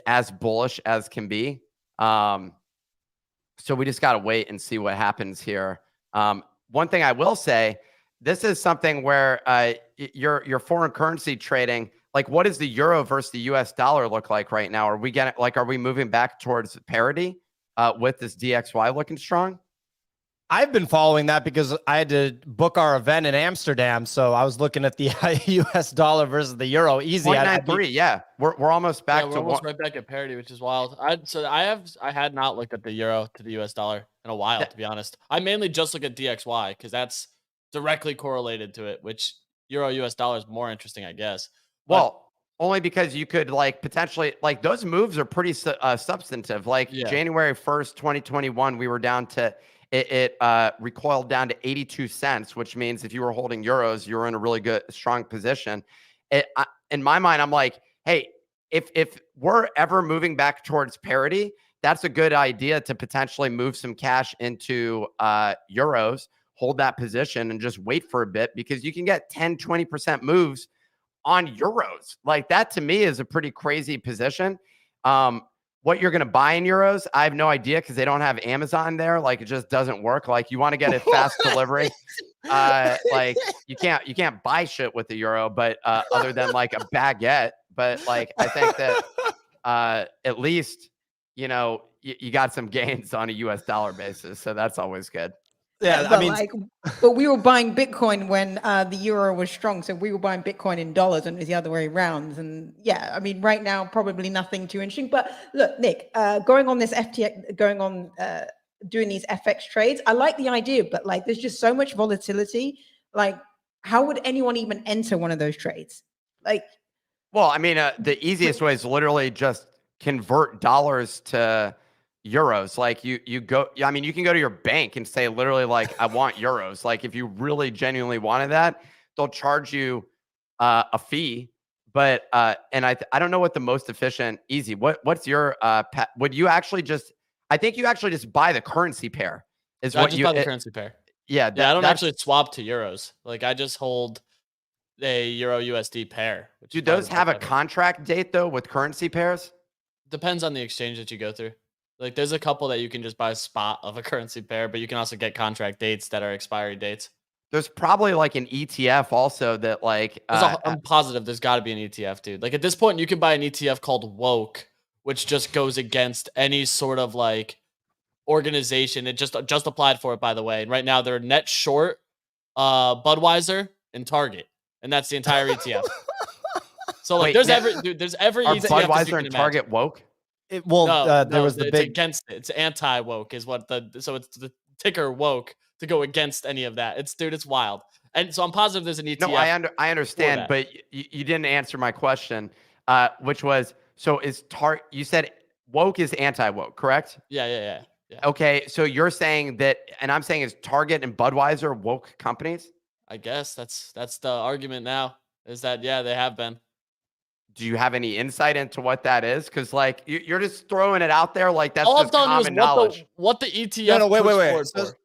as bullish as can be. So we just got to wait and see what happens here. One thing I will say, this is something where your foreign currency trading, like what does the euro versus the US dollar look like right now? Are we moving back towards parity with this DXY looking strong? I've been following that because I had to book our event in Amsterdam. So I was looking at the US dollar versus the euro. Easy. 0.93. Yeah. We're almost back we're to almost right back at parity, which is wild. I had not looked at the euro to the US dollar in a while, to be honest. I mainly just look at DXY because that's directly correlated to it, which euro US dollar is more interesting, I guess. Well, only because you could potentially those moves are pretty substantive. January 1st, 2021, we were down to it recoiled down to 82 cents, which means if you were holding euros, you were in a really good, strong position. In my mind, I'm like, hey, if we're ever moving back towards parity, that's a good idea to potentially move some cash into euros, hold that position and just wait for a bit because you can get 10, 20% moves on euros. Like that to me is a pretty crazy position. What you're going to buy in euros, I have no idea because they don't have Amazon there. Like it just doesn't work. Like you want to get a fast delivery. You can't buy shit with the euro, but other than like a baguette. But like I think that at least you got some gains on a US dollar basis, so that's always good. Yeah, but we were buying Bitcoin when the euro was strong, so we were buying Bitcoin in dollars, and it was the other way around. And yeah, I mean, right now probably nothing too interesting. But look, Nick, going on this FTX, doing these FX trades, I like the idea, but there's just so much volatility. How would anyone even enter one of those trades? Well, I mean, the easiest way is literally just convert dollars to euros. You go, I mean, you can go to your bank and say literally I want euros. If you really genuinely wanted that, they'll charge you a fee. But and I don't know what the most efficient what's your would you actually just, I think you actually just buy the currency pair is I what just you buy the currency pair. Yeah. I don't actually swap to euros. I just hold a euro USD pair. Do those have a contract date though with currency pairs? Depends on the exchange that you go through. There's a couple that you can just buy a spot of a currency pair, but you can also get contract dates that are expiry dates. There's probably an ETF also that I'm positive there's got to be an ETF, dude. At this point, you can buy an ETF called Woke, which just goes against any sort of organization. It just applied for it, by the way. And right now they're net short Budweiser and Target, and that's the entire ETF. So like, Wait, there's now- there's every Are ETF that you Budweiser can and imagine. Target woke? There No, was the it's big. against it. It's anti-woke is what so it's the ticker woke to go against any of that. It's wild. And so I'm positive there's an ETF. No, I understand, that. but you didn't answer my question, which was, so is you said woke is anti-woke, correct? Yeah. Okay, so you're saying that, and I'm saying is Target and Budweiser woke companies? I guess that's the argument now, is that they have been. Do you have any insight into what that is? Because like you're just throwing it out there like that's All I'm just telling you is common knowledge. what the ETF No, wait. pushed forward So- for.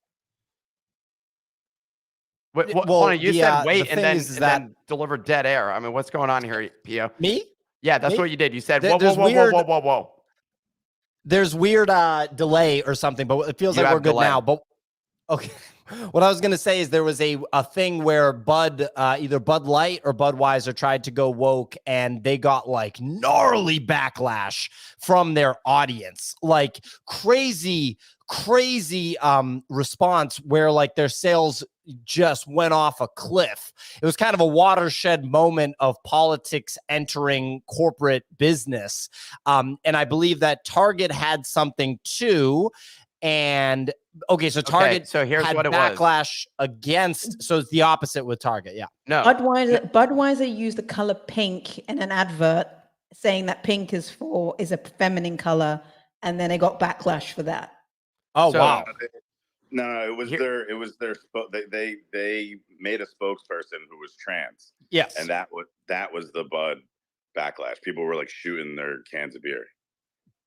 Wait, Well, hold on, you said the wait thing and then is that- delivered dead air. I mean, what's going on here, Pio? Me? Yeah, that's Me? what you did. You said There- whoa, there's whoa, whoa, weird- whoa, whoa, whoa, whoa. There's weird delay or something, but it feels You like have we're good delay. now. But okay. What I was gonna say is there was a thing where either Bud Light or Budweiser tried to go woke, and they got like gnarly backlash from their audience, like crazy response where like their sales just went off a cliff. It was kind of a watershed moment of politics entering corporate business, and I believe that Target had something too. And okay, so Target so here's had what it was. backlash against. So it's the opposite with Target. Yeah. No. Budweiser used the color pink in an advert, saying that pink is a feminine color, and then it got backlash for that. Oh So- wow. No, it was Here- their they made a spokesperson who was trans, Yes. and that was the Bud backlash. People were like shooting their cans of beer.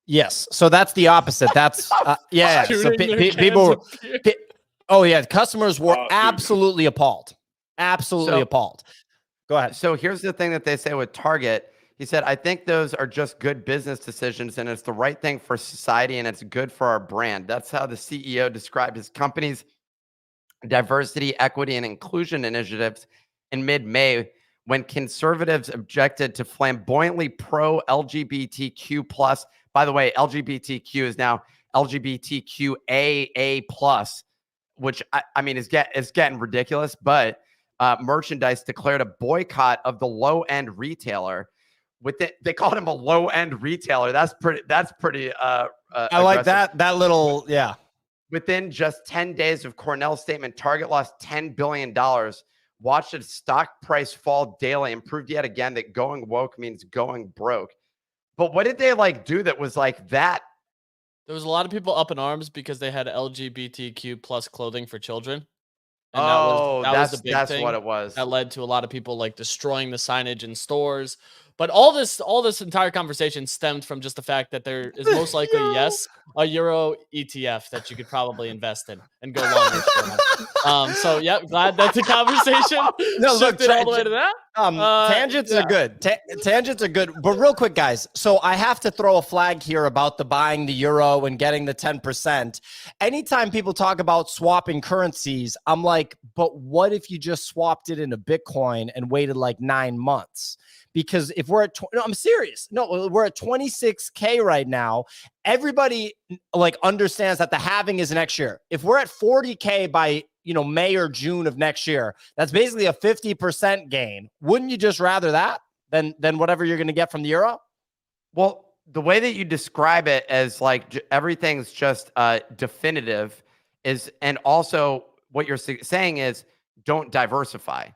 Yes. So that's the opposite. That's yeah. So Shooting their people. cans of beer. Oh yeah, customers were Oh, dude. absolutely appalled. Absolutely So- appalled. Go ahead. So here's the thing that they say with Target. He said, I think those are just good business decisions and it's the right thing for society and it's good for our brand. That's how the CEO described his company's diversity, equity, and inclusion initiatives in mid-May when conservatives objected to flamboyantly pro-LGBTQ plus. By the way, LGBTQ is now LGBTQAA plus, which I mean is getting ridiculous, but merchandise declared a boycott of the low-end retailer. They called him a low-end retailer. That's pretty. I like aggressive. that little. Yeah. Within just 10 days of Cornell's statement, Target lost $10 billion, watched its stock price fall daily, and proved yet again that going woke means going broke. But what did they do that was like that? There was a lot of people up in arms because they had LGBTQ plus clothing for children. And That's the big thing what it was. that led to a lot of people like destroying the signage in stores. But all this entire conversation stemmed from just the fact that there is most likely, yes, a Euro ETF that you could probably invest in and go longer. So yeah, glad that the conversation shifted all the way to that. Tangents are good. Tangents are good. But real quick, guys. So I have to throw a flag here about the buying the euro and getting the 10%. Anytime people talk about swapping currencies, I'm like, but what if you just swapped it into Bitcoin and waited like 9 months? Because if we're at, no, I'm serious. No, we're at 26K right now. Everybody understands that the halving is next year. If we're at 40K by May or June of next year, that's basically a 50% gain. Wouldn't you just rather that than whatever you're going to get from the euro? Well, the way that you describe it as everything's just definitive is, and also what you're saying is don't diversify.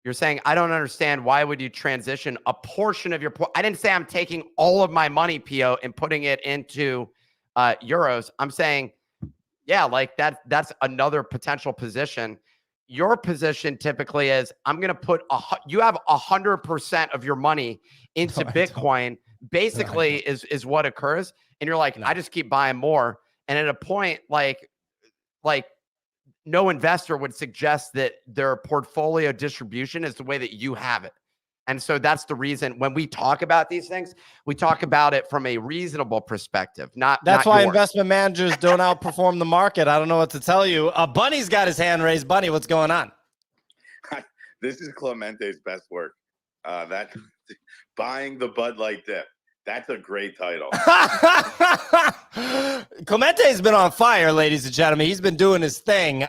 You're saying, I don't understand. Why would you transition a portion of your I didn't say I'm taking all of my money, Pio, and putting it into euros. I'm saying, yeah, that's another potential position. Your position typically is I'm going to put you have 100% of your money into Bitcoin, basically is what occurs. And you're like, I just keep buying more. And at a point, like no investor would suggest that their portfolio distribution is the way that you have it. And so that's the reason when we talk about these things, we talk about it from a reasonable perspective. That's why investment managers don't outperform the market. I don't know what to tell you. Bunny's got his hand raised. Bunny, what's going on? This is Clemente's best work. That buying the Bud Light dip. That's a great title. Clemente's been on fire, ladies and gentlemen. He's been doing his thing,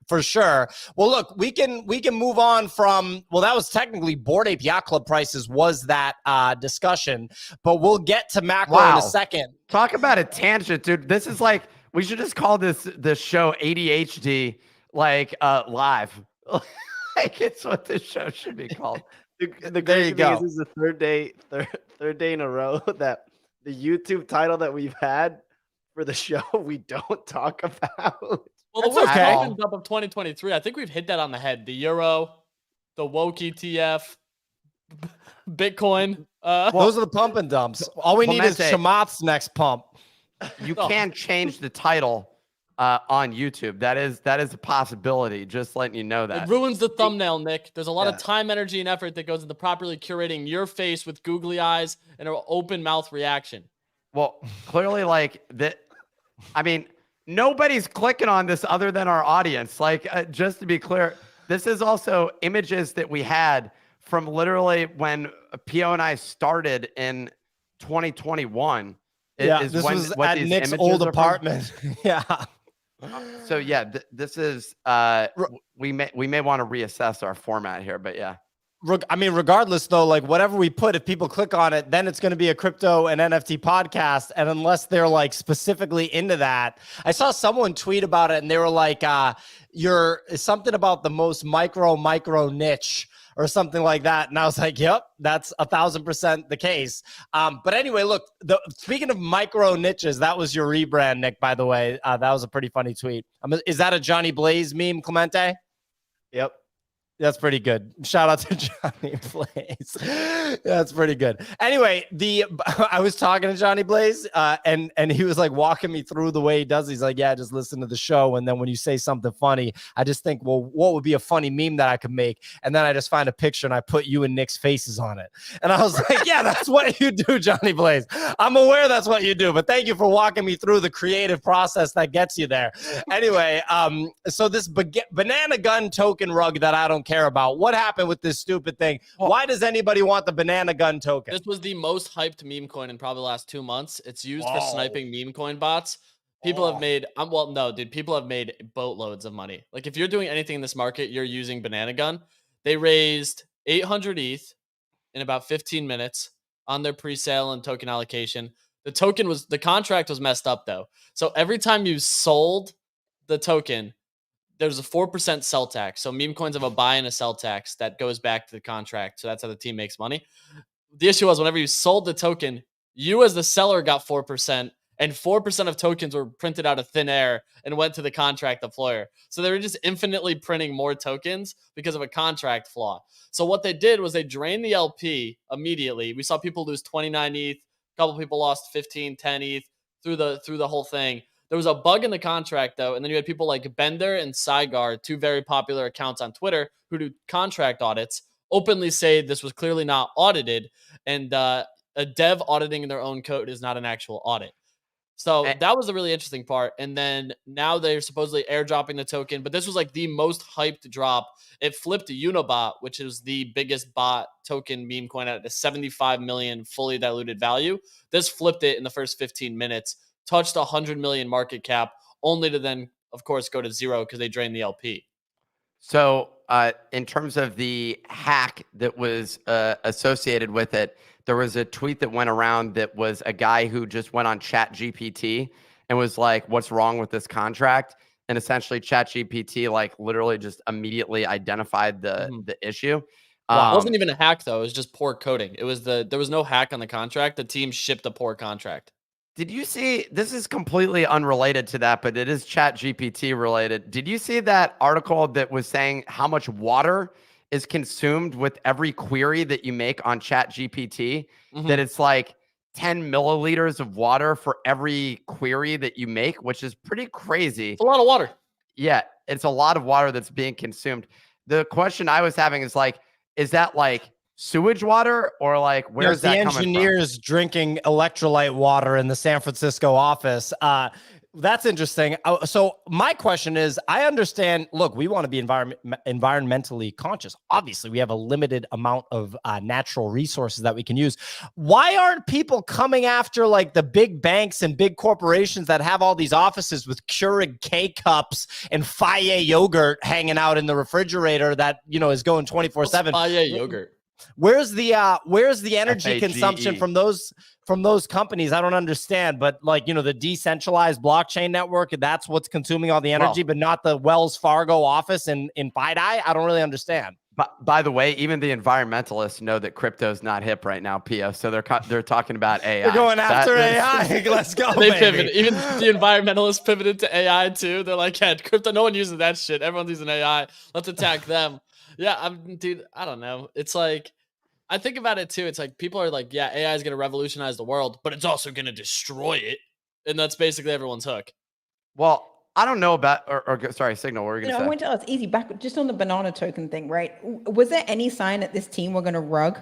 for sure. Well, look, we can move on from. Well, that was technically Bored Ape Yacht Club prices was that discussion, but we'll get to macro in a second. Talk about a tangent, dude. This is like we should just call this show ADHD live. Like it's what this show should be called. The crazy thing is, this is the third day in a row that the YouTube title that we've had for the show we don't talk about. Well, the worst pump up of 2023, I think we've hit that on the head. The euro, the woke ETF, Bitcoin. Those are the pump and dumps. All we need is Chamath's next pump. You can change the title on YouTube. That is a possibility. Just letting you know that. It ruins the thumbnail, Nick. There's a lot of time, energy, and effort that goes into properly curating your face with googly eyes and an open mouth reaction. Well, clearly, like that. I mean, nobody's clicking on this other than our audience. Like, just to be clear, this is also images that we had from literally when Pio and I started in 2021. This was at Nick's old apartment. Yeah. So yeah, this is we may want to reassess our format here, but yeah. I mean, regardless though, like whatever we put, if people click on it, then it's going to be a crypto and NFT podcast. And unless they're like specifically into that, I saw someone tweet about it and they were like, you're something about the most micro niche or something like that. And I was like, yep, that's 1,000% the case. But anyway, look, speaking of micro niches, that was your rebrand, Nick, by the way. That was a pretty funny tweet. Is that a Johnny Blaze meme, Clemente? Yep. That's pretty good. Shout out to Johnny Blaze. That's pretty good. Anyway, I was talking to Johnny Blaze, and he was like walking me through the way he does. He's like, yeah, just listen to the show. And then when you say something funny, I just think, well, what would be a funny meme that I could make? And then I just find a picture and I put you and Nick's faces on it. And I was like, yeah, that's what you do, Johnny Blaze. I'm aware that's what you do, but thank you for walking me through the creative process that gets you there. Anyway, so this banana gun token rug that I don't care about. What happened with this stupid thing? Why does anybody want the banana gun token? This was the most hyped meme coin in probably the last 2 months. It's used for sniping meme coin bots. People have made, people have made boatloads of money. Like if you're doing anything in this market, you're using banana gun. They raised 800 ETH in about 15 minutes on their pre-sale and token allocation. The contract was messed up though. So every time you sold the token, there's a 4% sell tax. So meme coins have a buy and a sell tax that goes back to the contract. So that's how the team makes money. The issue was whenever you sold the token, you as the seller got 4%, and 4% of tokens were printed out of thin air and went to the contract deployer. So they were just infinitely printing more tokens because of a contract flaw. So what they did was they drained the LP immediately. We saw people lose 29 ETH. A couple people lost 15, 10 ETH through the whole thing. There was a bug in the contract, though, and then you had people like Bender and Saigar, two very popular accounts on Twitter who do contract audits, openly say this was clearly not audited, and a dev auditing their own code is not an actual audit. So that was the really interesting part. And then now they're supposedly airdropping the token, but this was like the most hyped drop. It flipped Unibot, which is the biggest bot token meme coin at a 75 million fully diluted value. This flipped it in the first 15 minutes. Touched 100 million market cap, only to then, of course, go to zero because they drained the LP. So in terms of the hack that was associated with it, there was a tweet that went around that was a guy who just went on ChatGPT and was like, what's wrong with this contract? And essentially ChatGPT like literally just immediately identified the issue. Well, it wasn't even a hack, though. It was just poor coding. There was no hack on the contract. The team shipped a poor contract. Did you see, this is completely unrelated to that, but it is ChatGPT related. Did you see that article that was saying how much water is consumed with every query that you make on ChatGPT? That it's like 10 milliliters of water for every query that you make, which is pretty crazy. It's a lot of water. Yeah, it's a lot of water that's being consumed. The question I was having is like, is that like sewage water or like where's that coming from? The engineers drinking electrolyte water in the San Francisco office. That's interesting. So my question is, I understand, look, we want to be environmentally conscious. Obviously, we have a limited amount of natural resources that we can use. Why aren't people coming after like the big banks and big corporations that have all these offices with Keurig K-cups and Faye yogurt hanging out in the refrigerator that, you know, is going 24/7? Faye yogurt. Where's the energy FAGE. consumption from those companies? I don't understand, but like, you know, the decentralized blockchain network, that's what's consuming all the energy, but not the Wells Fargo office in FIDI. I don't really understand. But by the way, even the environmentalists know that crypto's not hip right now, Pio. So they're talking about AI. They're going after AI. Let's go. They baby. pivot. Even the environmentalists pivoted to AI too. They're like, yeah, crypto. No one uses that shit. Everyone's using AI. Let's attack them. Yeah, dude, I don't know. It's like, I think about it too. It's like people are like, yeah, AI is going to revolutionize the world, but it's also going to destroy it. And that's basically everyone's hook. Well, I don't know about, sorry, Signal, what were you going to say? I want to ask, easy back, just on the banana token thing, right? Was there any sign that this team were going to rug?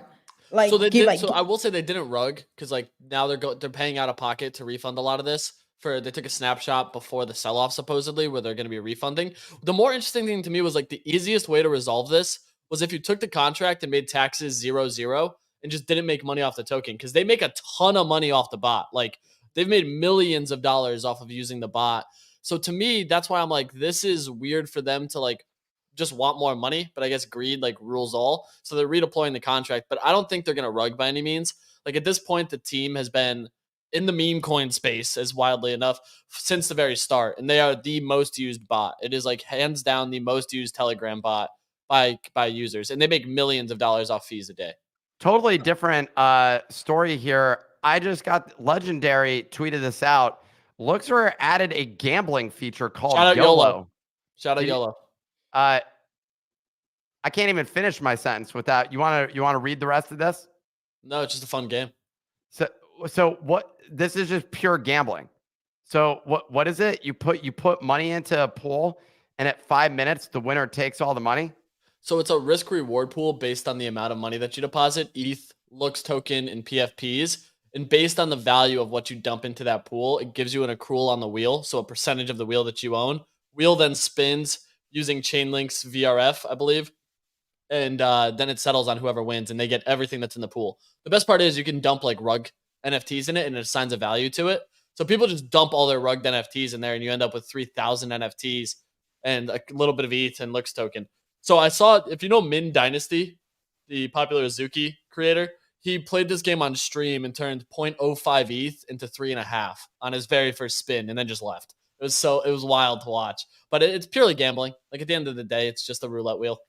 Like, so they did. So I will say they didn't rug because like now they're paying out of pocket to refund a lot of this. They took a snapshot before the sell-off supposedly where they're going to be refunding. The more interesting thing to me was like the easiest way to resolve this was if you took the contract and made taxes 0-0 and just didn't make money off the token, because they make a ton of money off the bot. Like they've made millions of dollars off of using the bot. So to me, that's why I'm like, this is weird for them to like just want more money, but I guess greed like rules all. So they're redeploying the contract, but I don't think they're going to rug by any means. Like at this point, the team has been in the meme coin space, as wildly enough, since the very start, and they are the most used bot. It is like hands down the most used Telegram bot by users, and they make millions of dollars off fees a day. Totally different story here. I just got Legendary tweeted this out. Luxor added a gambling feature called Shout out YOLO. Shout out YOLO. I can't even finish my sentence without you want to read the rest of this? No, it's just a fun game. So what, this is just pure gambling. So what is it? You put money into a pool and at 5 minutes the winner takes all the money? So it's a risk reward pool based on the amount of money that you deposit, ETH, Lux token, and PFPs. And based on the value of what you dump into that pool, it gives you an accrual on the wheel. So a percentage of the wheel that you own. Wheel then spins using Chainlink's VRF, I believe. And then it settles on whoever wins, and they get everything that's in the pool. The best part is you can dump like rug NFTs in it, and it assigns a value to it. So people just dump all their rugged NFTs in there, and you end up with 3,000 NFTs and a little bit of ETH and Lux token. So I saw, if you know Min Dynasty, the popular Azuki creator, he played this game on stream and turned 0.05 ETH into 3.5 on his very first spin, and then just left. It was wild to watch, but it's purely gambling. Like at the end of the day, it's just a roulette wheel.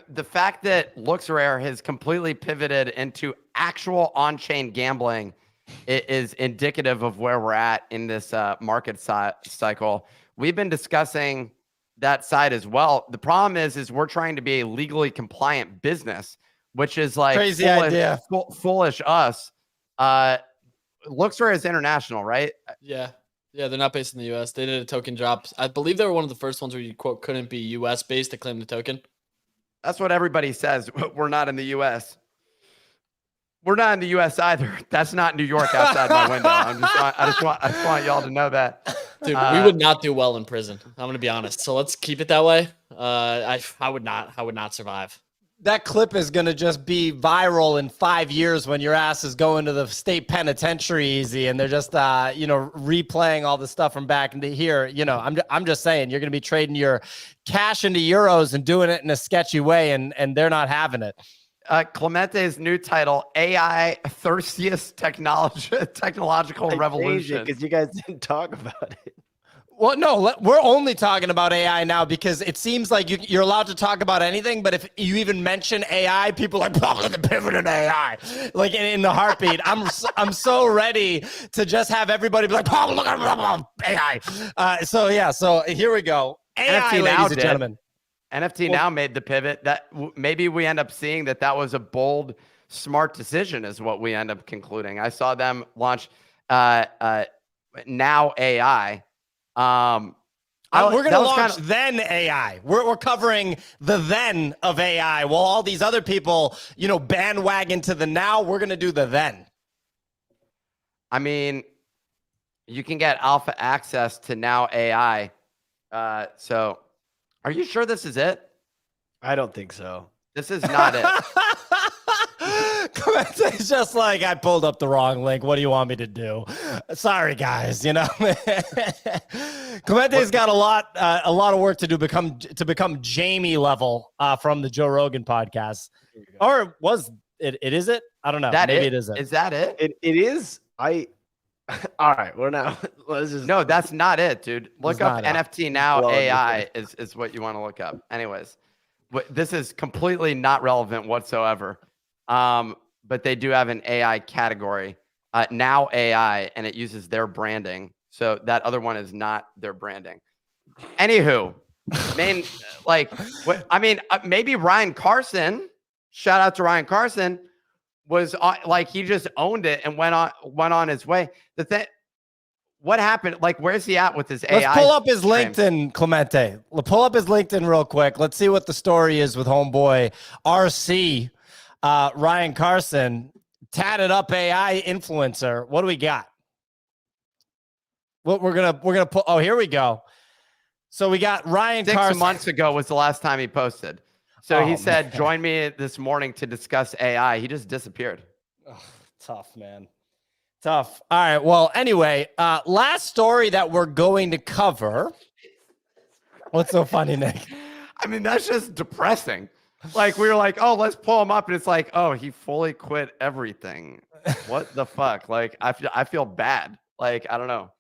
The fact that Luxor has completely pivoted into actual on-chain gambling is indicative of where we're at in this market cycle. We've been discussing that side as well. The problem is we're trying to be a legally compliant business, which is like crazy idea. Foolish us. Luxor is international, right? Yeah, they're not based in the US. They did a token drop. I believe they were one of the first ones where you quote couldn't be US based to claim the token. That's what everybody says. We're not in the US. We're not in the US either. That's not New York outside my window. I just want y'all to know that. Dude, we would not do well in prison. I'm going to be honest. So let's keep it that way. I would not survive. That clip is going to just be viral in 5 years when your ass is going to the state penitentiary easy, and they're just, replaying all the stuff from back into here. I'm just saying, you're going to be trading your cash into euros and doing it in a sketchy way, and they're not having it. Clemente's new title, AI Thirstiest Technological Revolution. Because you guys didn't talk about it. Well, no, we're only talking about AI now because it seems like you're allowed to talk about anything, but if you even mention AI, people are like, oh, the pivot in AI, like in the heartbeat. I'm so ready to just have everybody be like, oh, look at AI. So here we go. AI, NFT ladies and gentlemen. NFT now made the pivot that maybe we end up seeing that was a bold, smart decision is what we end up concluding. I saw them launch Now AI. We're going to launch then AI. We're covering the then of AI while all these other people, bandwagon to the now. We're going to do the then. I mean, You can get alpha access to Now AI. So are you sure this is it? I don't think so. This is not it. It's just like, I pulled up the wrong link. What do you want me to do? Sorry, guys. You know, Clemente's got a lot of work to do to become Jamie level from the Joe Rogan podcast. Or was it? Is it? I don't know. Maybe it isn't. Is that it? It is. All right. We're now. Let's just. No, that's not it, dude. Look up NFT Now Well, AI is what you want to look up. Anyways, this is completely not relevant whatsoever. But they do have an AI category, Now AI, and it uses their branding. So that other one is not their branding. Anywho, maybe Ryan Carson. Shout out to Ryan Carson. Was he just owned it and went on his way. What happened? Like, where's he at with his AI? Let's pull up his LinkedIn, Clemente. Pull up his LinkedIn real quick. Let's see what the story is with homeboy RC. Ryan Carson, tatted up AI influencer. What do we got? What we're gonna put. Oh, here we go. So we got Ryan Carson. 6 months ago was the last time he posted. So he said, "Join me this morning to discuss AI." He just disappeared. Oh, tough, man. Tough. All right. Well, anyway, last story that we're going to cover. What's so funny, Nick? I mean, that's just depressing. Like, we were like, oh, let's pull him up. And it's like, oh, he fully quit everything. What the fuck? Like, I feel bad. Like, I don't know.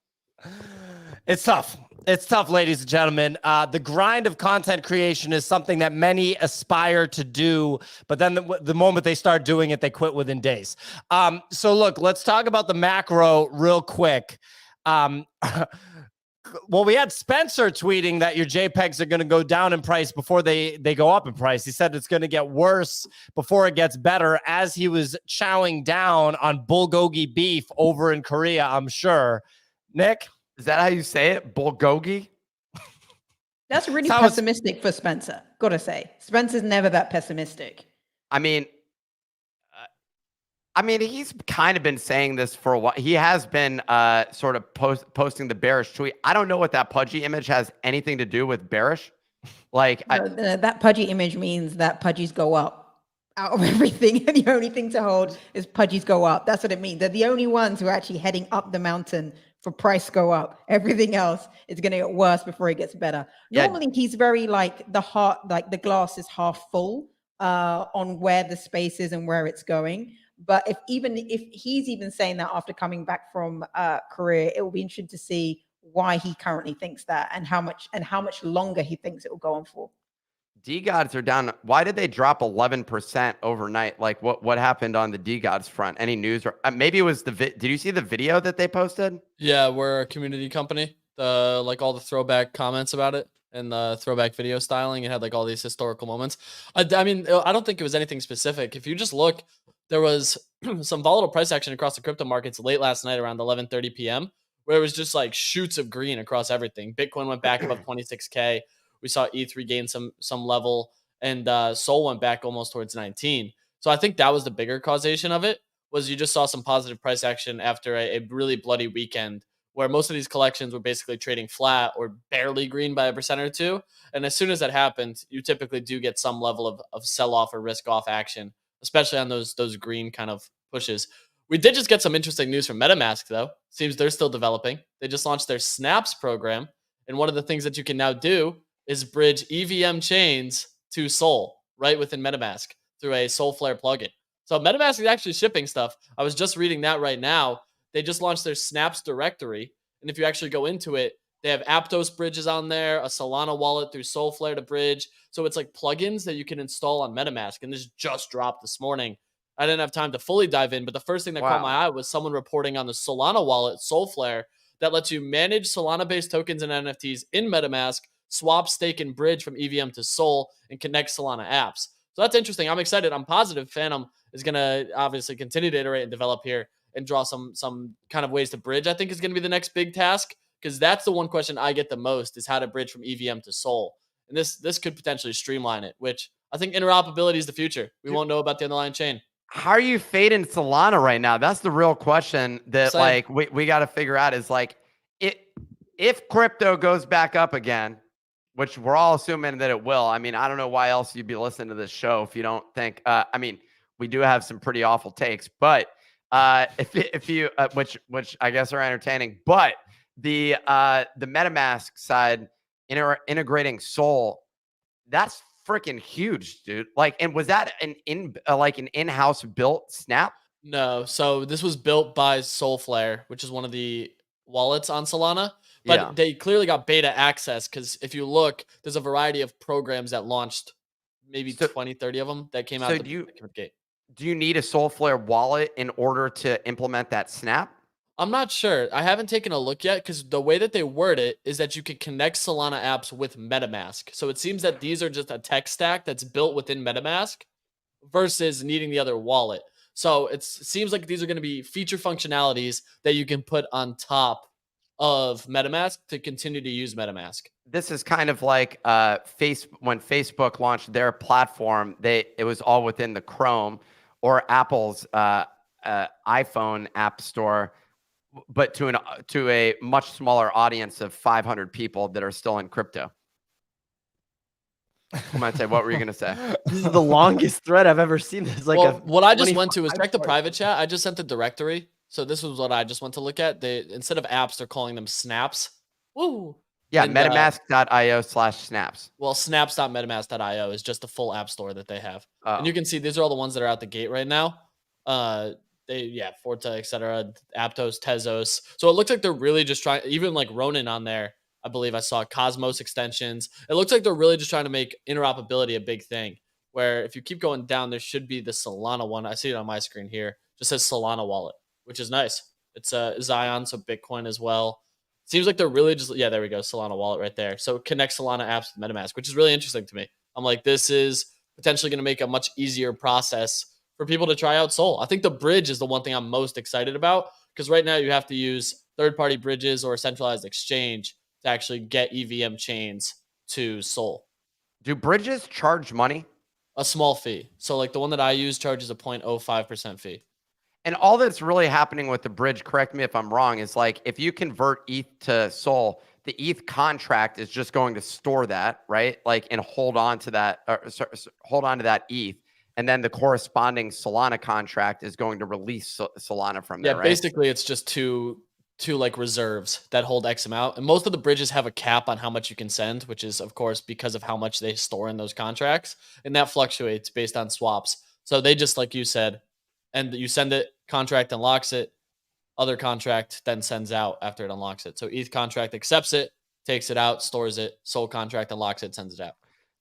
It's tough. It's tough, ladies and gentlemen. The grind of content creation is something that many aspire to do, but then the moment they start doing it, they quit within days. So look, let's talk about the macro real quick. Well, we had Spencer tweeting that your JPEGs are going to go down in price before they go up in price. He said it's going to get worse before it gets better, as he was chowing down on bulgogi beef over in Korea, I'm sure. Nick? Is that how you say it? Bulgogi? That's really pessimistic for Spencer, gotta say. Spencer's never that pessimistic. I mean, he's kind of been saying this for a while. He has been sort of posting the bearish tweet. I don't know what that pudgy image has anything to do with bearish. Like, that pudgy image means that pudgies go up out of everything. And the only thing to hold is pudgies go up. That's what it means. They're the only ones who are actually heading up the mountain for price to go up. Everything else is going to get worse before it gets better. Normally, he's very like the glass is half full on where the space is and where it's going. But if he's even saying that after coming back from Korea, it will be interesting to see why he currently thinks that and how much longer he thinks it will go on for. DGods are down. Why did they drop 11% overnight? Like, what happened on the DGods front? Any news? Or maybe it was did you see the video that they posted? Yeah, we're a community company. All the throwback comments about it and the throwback video styling. It had like all these historical moments. I mean, I don't think it was anything specific. If you just look, there was some volatile price action across the crypto markets late last night around 11:30 p.m. where it was just like shoots of green across everything. Bitcoin went back above 26K. We saw ETH regain some level, and Sol went back almost towards 19. So I think that was the bigger causation of it, was you just saw some positive price action after a really bloody weekend where most of these collections were basically trading flat or barely green by 1% or 2%. And as soon as that happened, you typically do get some level of sell-off or risk-off action, especially on those green kind of pushes. We did just get some interesting news from MetaMask, though. Seems they're still developing. They just launched their Snaps program, and one of the things that you can now do is bridge EVM chains to Sol right within MetaMask through a Solflare plugin. So MetaMask is actually shipping stuff. I was just reading that right now. They just launched their Snaps directory. And if you actually go into it, they have Aptos bridges on there, a Solana wallet through Solflare to bridge. So it's like plugins that you can install on MetaMask. And this just dropped this morning. I didn't have time to fully dive in, but the first thing that caught my eye was someone reporting on the Solana wallet, Solflare, that lets you manage Solana-based tokens and NFTs in MetaMask, swap, stake, and bridge from EVM to Sol, and connect Solana apps. So that's interesting. I'm excited. I'm positive Phantom is going to obviously continue to iterate and develop here and draw some kind of ways to bridge. I think is going to be the next big task, because that's the one question I get the most, is how to bridge from EVM to Sol. And this could potentially streamline it, which I think interoperability is the future. We won't know about the underlying chain. how are you fading Solana right now? That's the real question that Same. like we got to figure out is like if crypto goes back up again, which we're all assuming that it will. I mean, I don't know why else you'd be listening to this show if you don't think. I mean, we do have some pretty awful takes, but if you which I guess are entertaining, but the MetaMask side integrating Sol, that's freaking huge, dude. Like, and was that an in-house built snap? No, so this was built by Solflare, which is one of the wallets on Solana. But Yeah. they clearly got beta access because if you look, there's a variety of programs that launched, maybe So- 20, 30 of them that came so out the do you- gate. Do you need a Solflare wallet in order to implement that snap? I'm not sure. I haven't taken a look yet because the way that they word it is that you can connect Solana apps with MetaMask. So it seems that these are just a tech stack that's built within MetaMask versus needing the other wallet. So it seems like these are going to be feature functionalities that you can put on top of MetaMask to continue to use MetaMask. This is kind of like when Facebook launched their platform, it was all within the Chrome or Apple's iPhone app store, but to a much smaller audience of 500 people that are still in crypto. I'm gonna say, what were you gonna say? This is the longest thread I've ever seen. It's like Well, what I just went to is 25 check the part. private chat. I just sent the directory. So this was what I just went to look at. They instead of apps, they're calling them snaps. Woo. Yeah, And, metamask.io/snaps. Well, snaps.metamask.io is just the full app store that they have. Oh. And you can see these are all the ones that are out the gate right now. Forte, etc., Aptos, Tezos. So it looks like they're really just trying, even like Ronin on there. I believe I saw Cosmos extensions. It looks like they're really just trying to make interoperability a big thing. Where if you keep going down, there should be the Solana one. I see it on my screen here. Just says Solana wallet, which is nice. It's Zion, so Bitcoin as well. Seems like they're really just, yeah, there we go. Solana wallet right there. So connect Solana apps with MetaMask, which is really interesting to me. I'm like, this is potentially going to make a much easier process for people to try out Sol. I think the bridge is the one thing I'm most excited about because right now you have to use third-party bridges or a centralized exchange to actually get EVM chains to Sol. Do bridges charge money? A small fee. So like the one that I use charges a 0.05% fee. And all that's really happening with the bridge, correct me if I'm wrong, is like if you convert ETH to Sol, the ETH contract is just going to store that, right? Like, and hold on to that, hold on to that ETH. And then the corresponding Solana contract is going to release Solana from there, Yeah, right? basically it's just two like reserves that hold X amount. And most of the bridges have a cap on how much you can send, which is of course because of how much they store in those contracts. And that fluctuates based on swaps. So they just, like you said, and you send it, contract unlocks it, other contract then sends out after it unlocks it. So ETH contract accepts it, takes it out, stores it, Sol contract unlocks it, sends it out.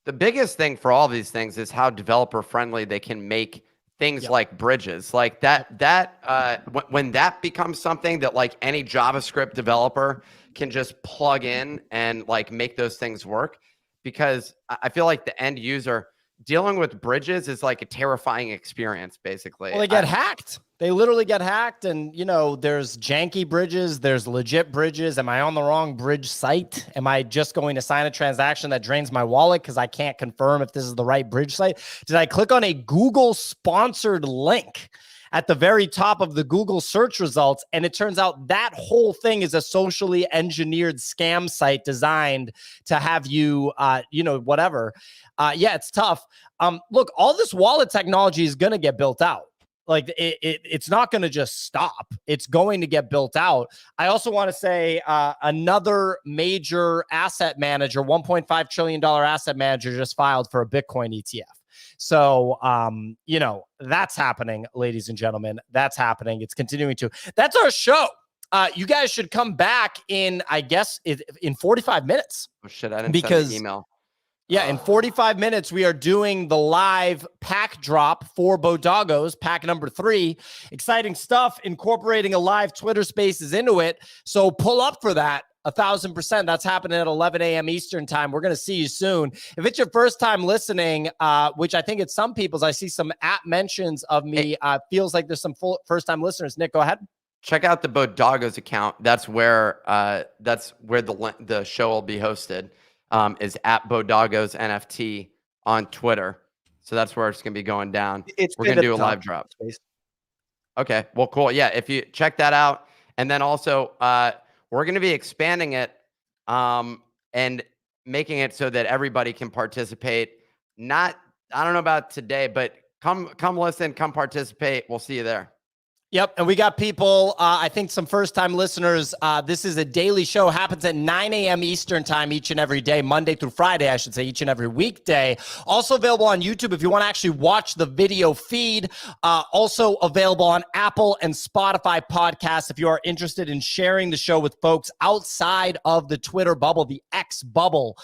The biggest thing for all these things is how developer friendly they can make things like bridges. Like when that becomes something that like any JavaScript developer can just plug in and like make those things work, because I feel like the end user dealing with bridges is like a terrifying experience, basically. Well, they get hacked. They literally get hacked. And, you know, there's janky bridges. There's legit bridges. Am I on the wrong bridge site? Am I just going to sign a transaction that drains my wallet because I can't confirm if this is the right bridge site? Did I click on a Google sponsored link at the very top of the Google search results? And it turns out that whole thing is a socially engineered scam site designed to have you, whatever. Yeah, it's tough. Look, all this wallet technology is going to get built out. Like it's not going to just stop. It's going to get built out. I also want to say another major asset manager, $1.5 trillion asset manager, just filed for a Bitcoin ETF. So, that's happening, ladies and gentlemen. That's happening. It's continuing to. That's our show. You guys should come back in, I guess, in 45 minutes. Oh, shit, I didn't send the email. Yeah, in 45 minutes, we are doing the live pack drop for BoDoggo's pack number 3. Exciting stuff, incorporating a live Twitter Spaces into it. So pull up for that. 1,000%. That's happening at 11 a.m. Eastern time. We're going to see you soon. If it's your first time listening, which I think it's some people's, I see some app mentions of me. Feels like there's some first time listeners. Nick, go ahead. Check out the BoDoggo's account. That's where the show will be hosted. Is at BoDoggo's NFT on Twitter. So that's where it's going to be going down. We're pinned going to at do a the top. live drop. Okay, well, cool. Yeah, if you check that out. And then also, we're going to be expanding it and making it so that everybody can participate. I don't know about today, but come listen, come participate. We'll see you there. Yep. And we got people, I think some first-time listeners. This is a daily show, happens at 9 a.m. Eastern time each and every day, Monday through Friday, I should say, each and every weekday. Also available on YouTube if you want to actually watch the video feed. Also available on Apple and Spotify podcasts if you are interested in sharing the show with folks outside of the Twitter bubble, the X bubble.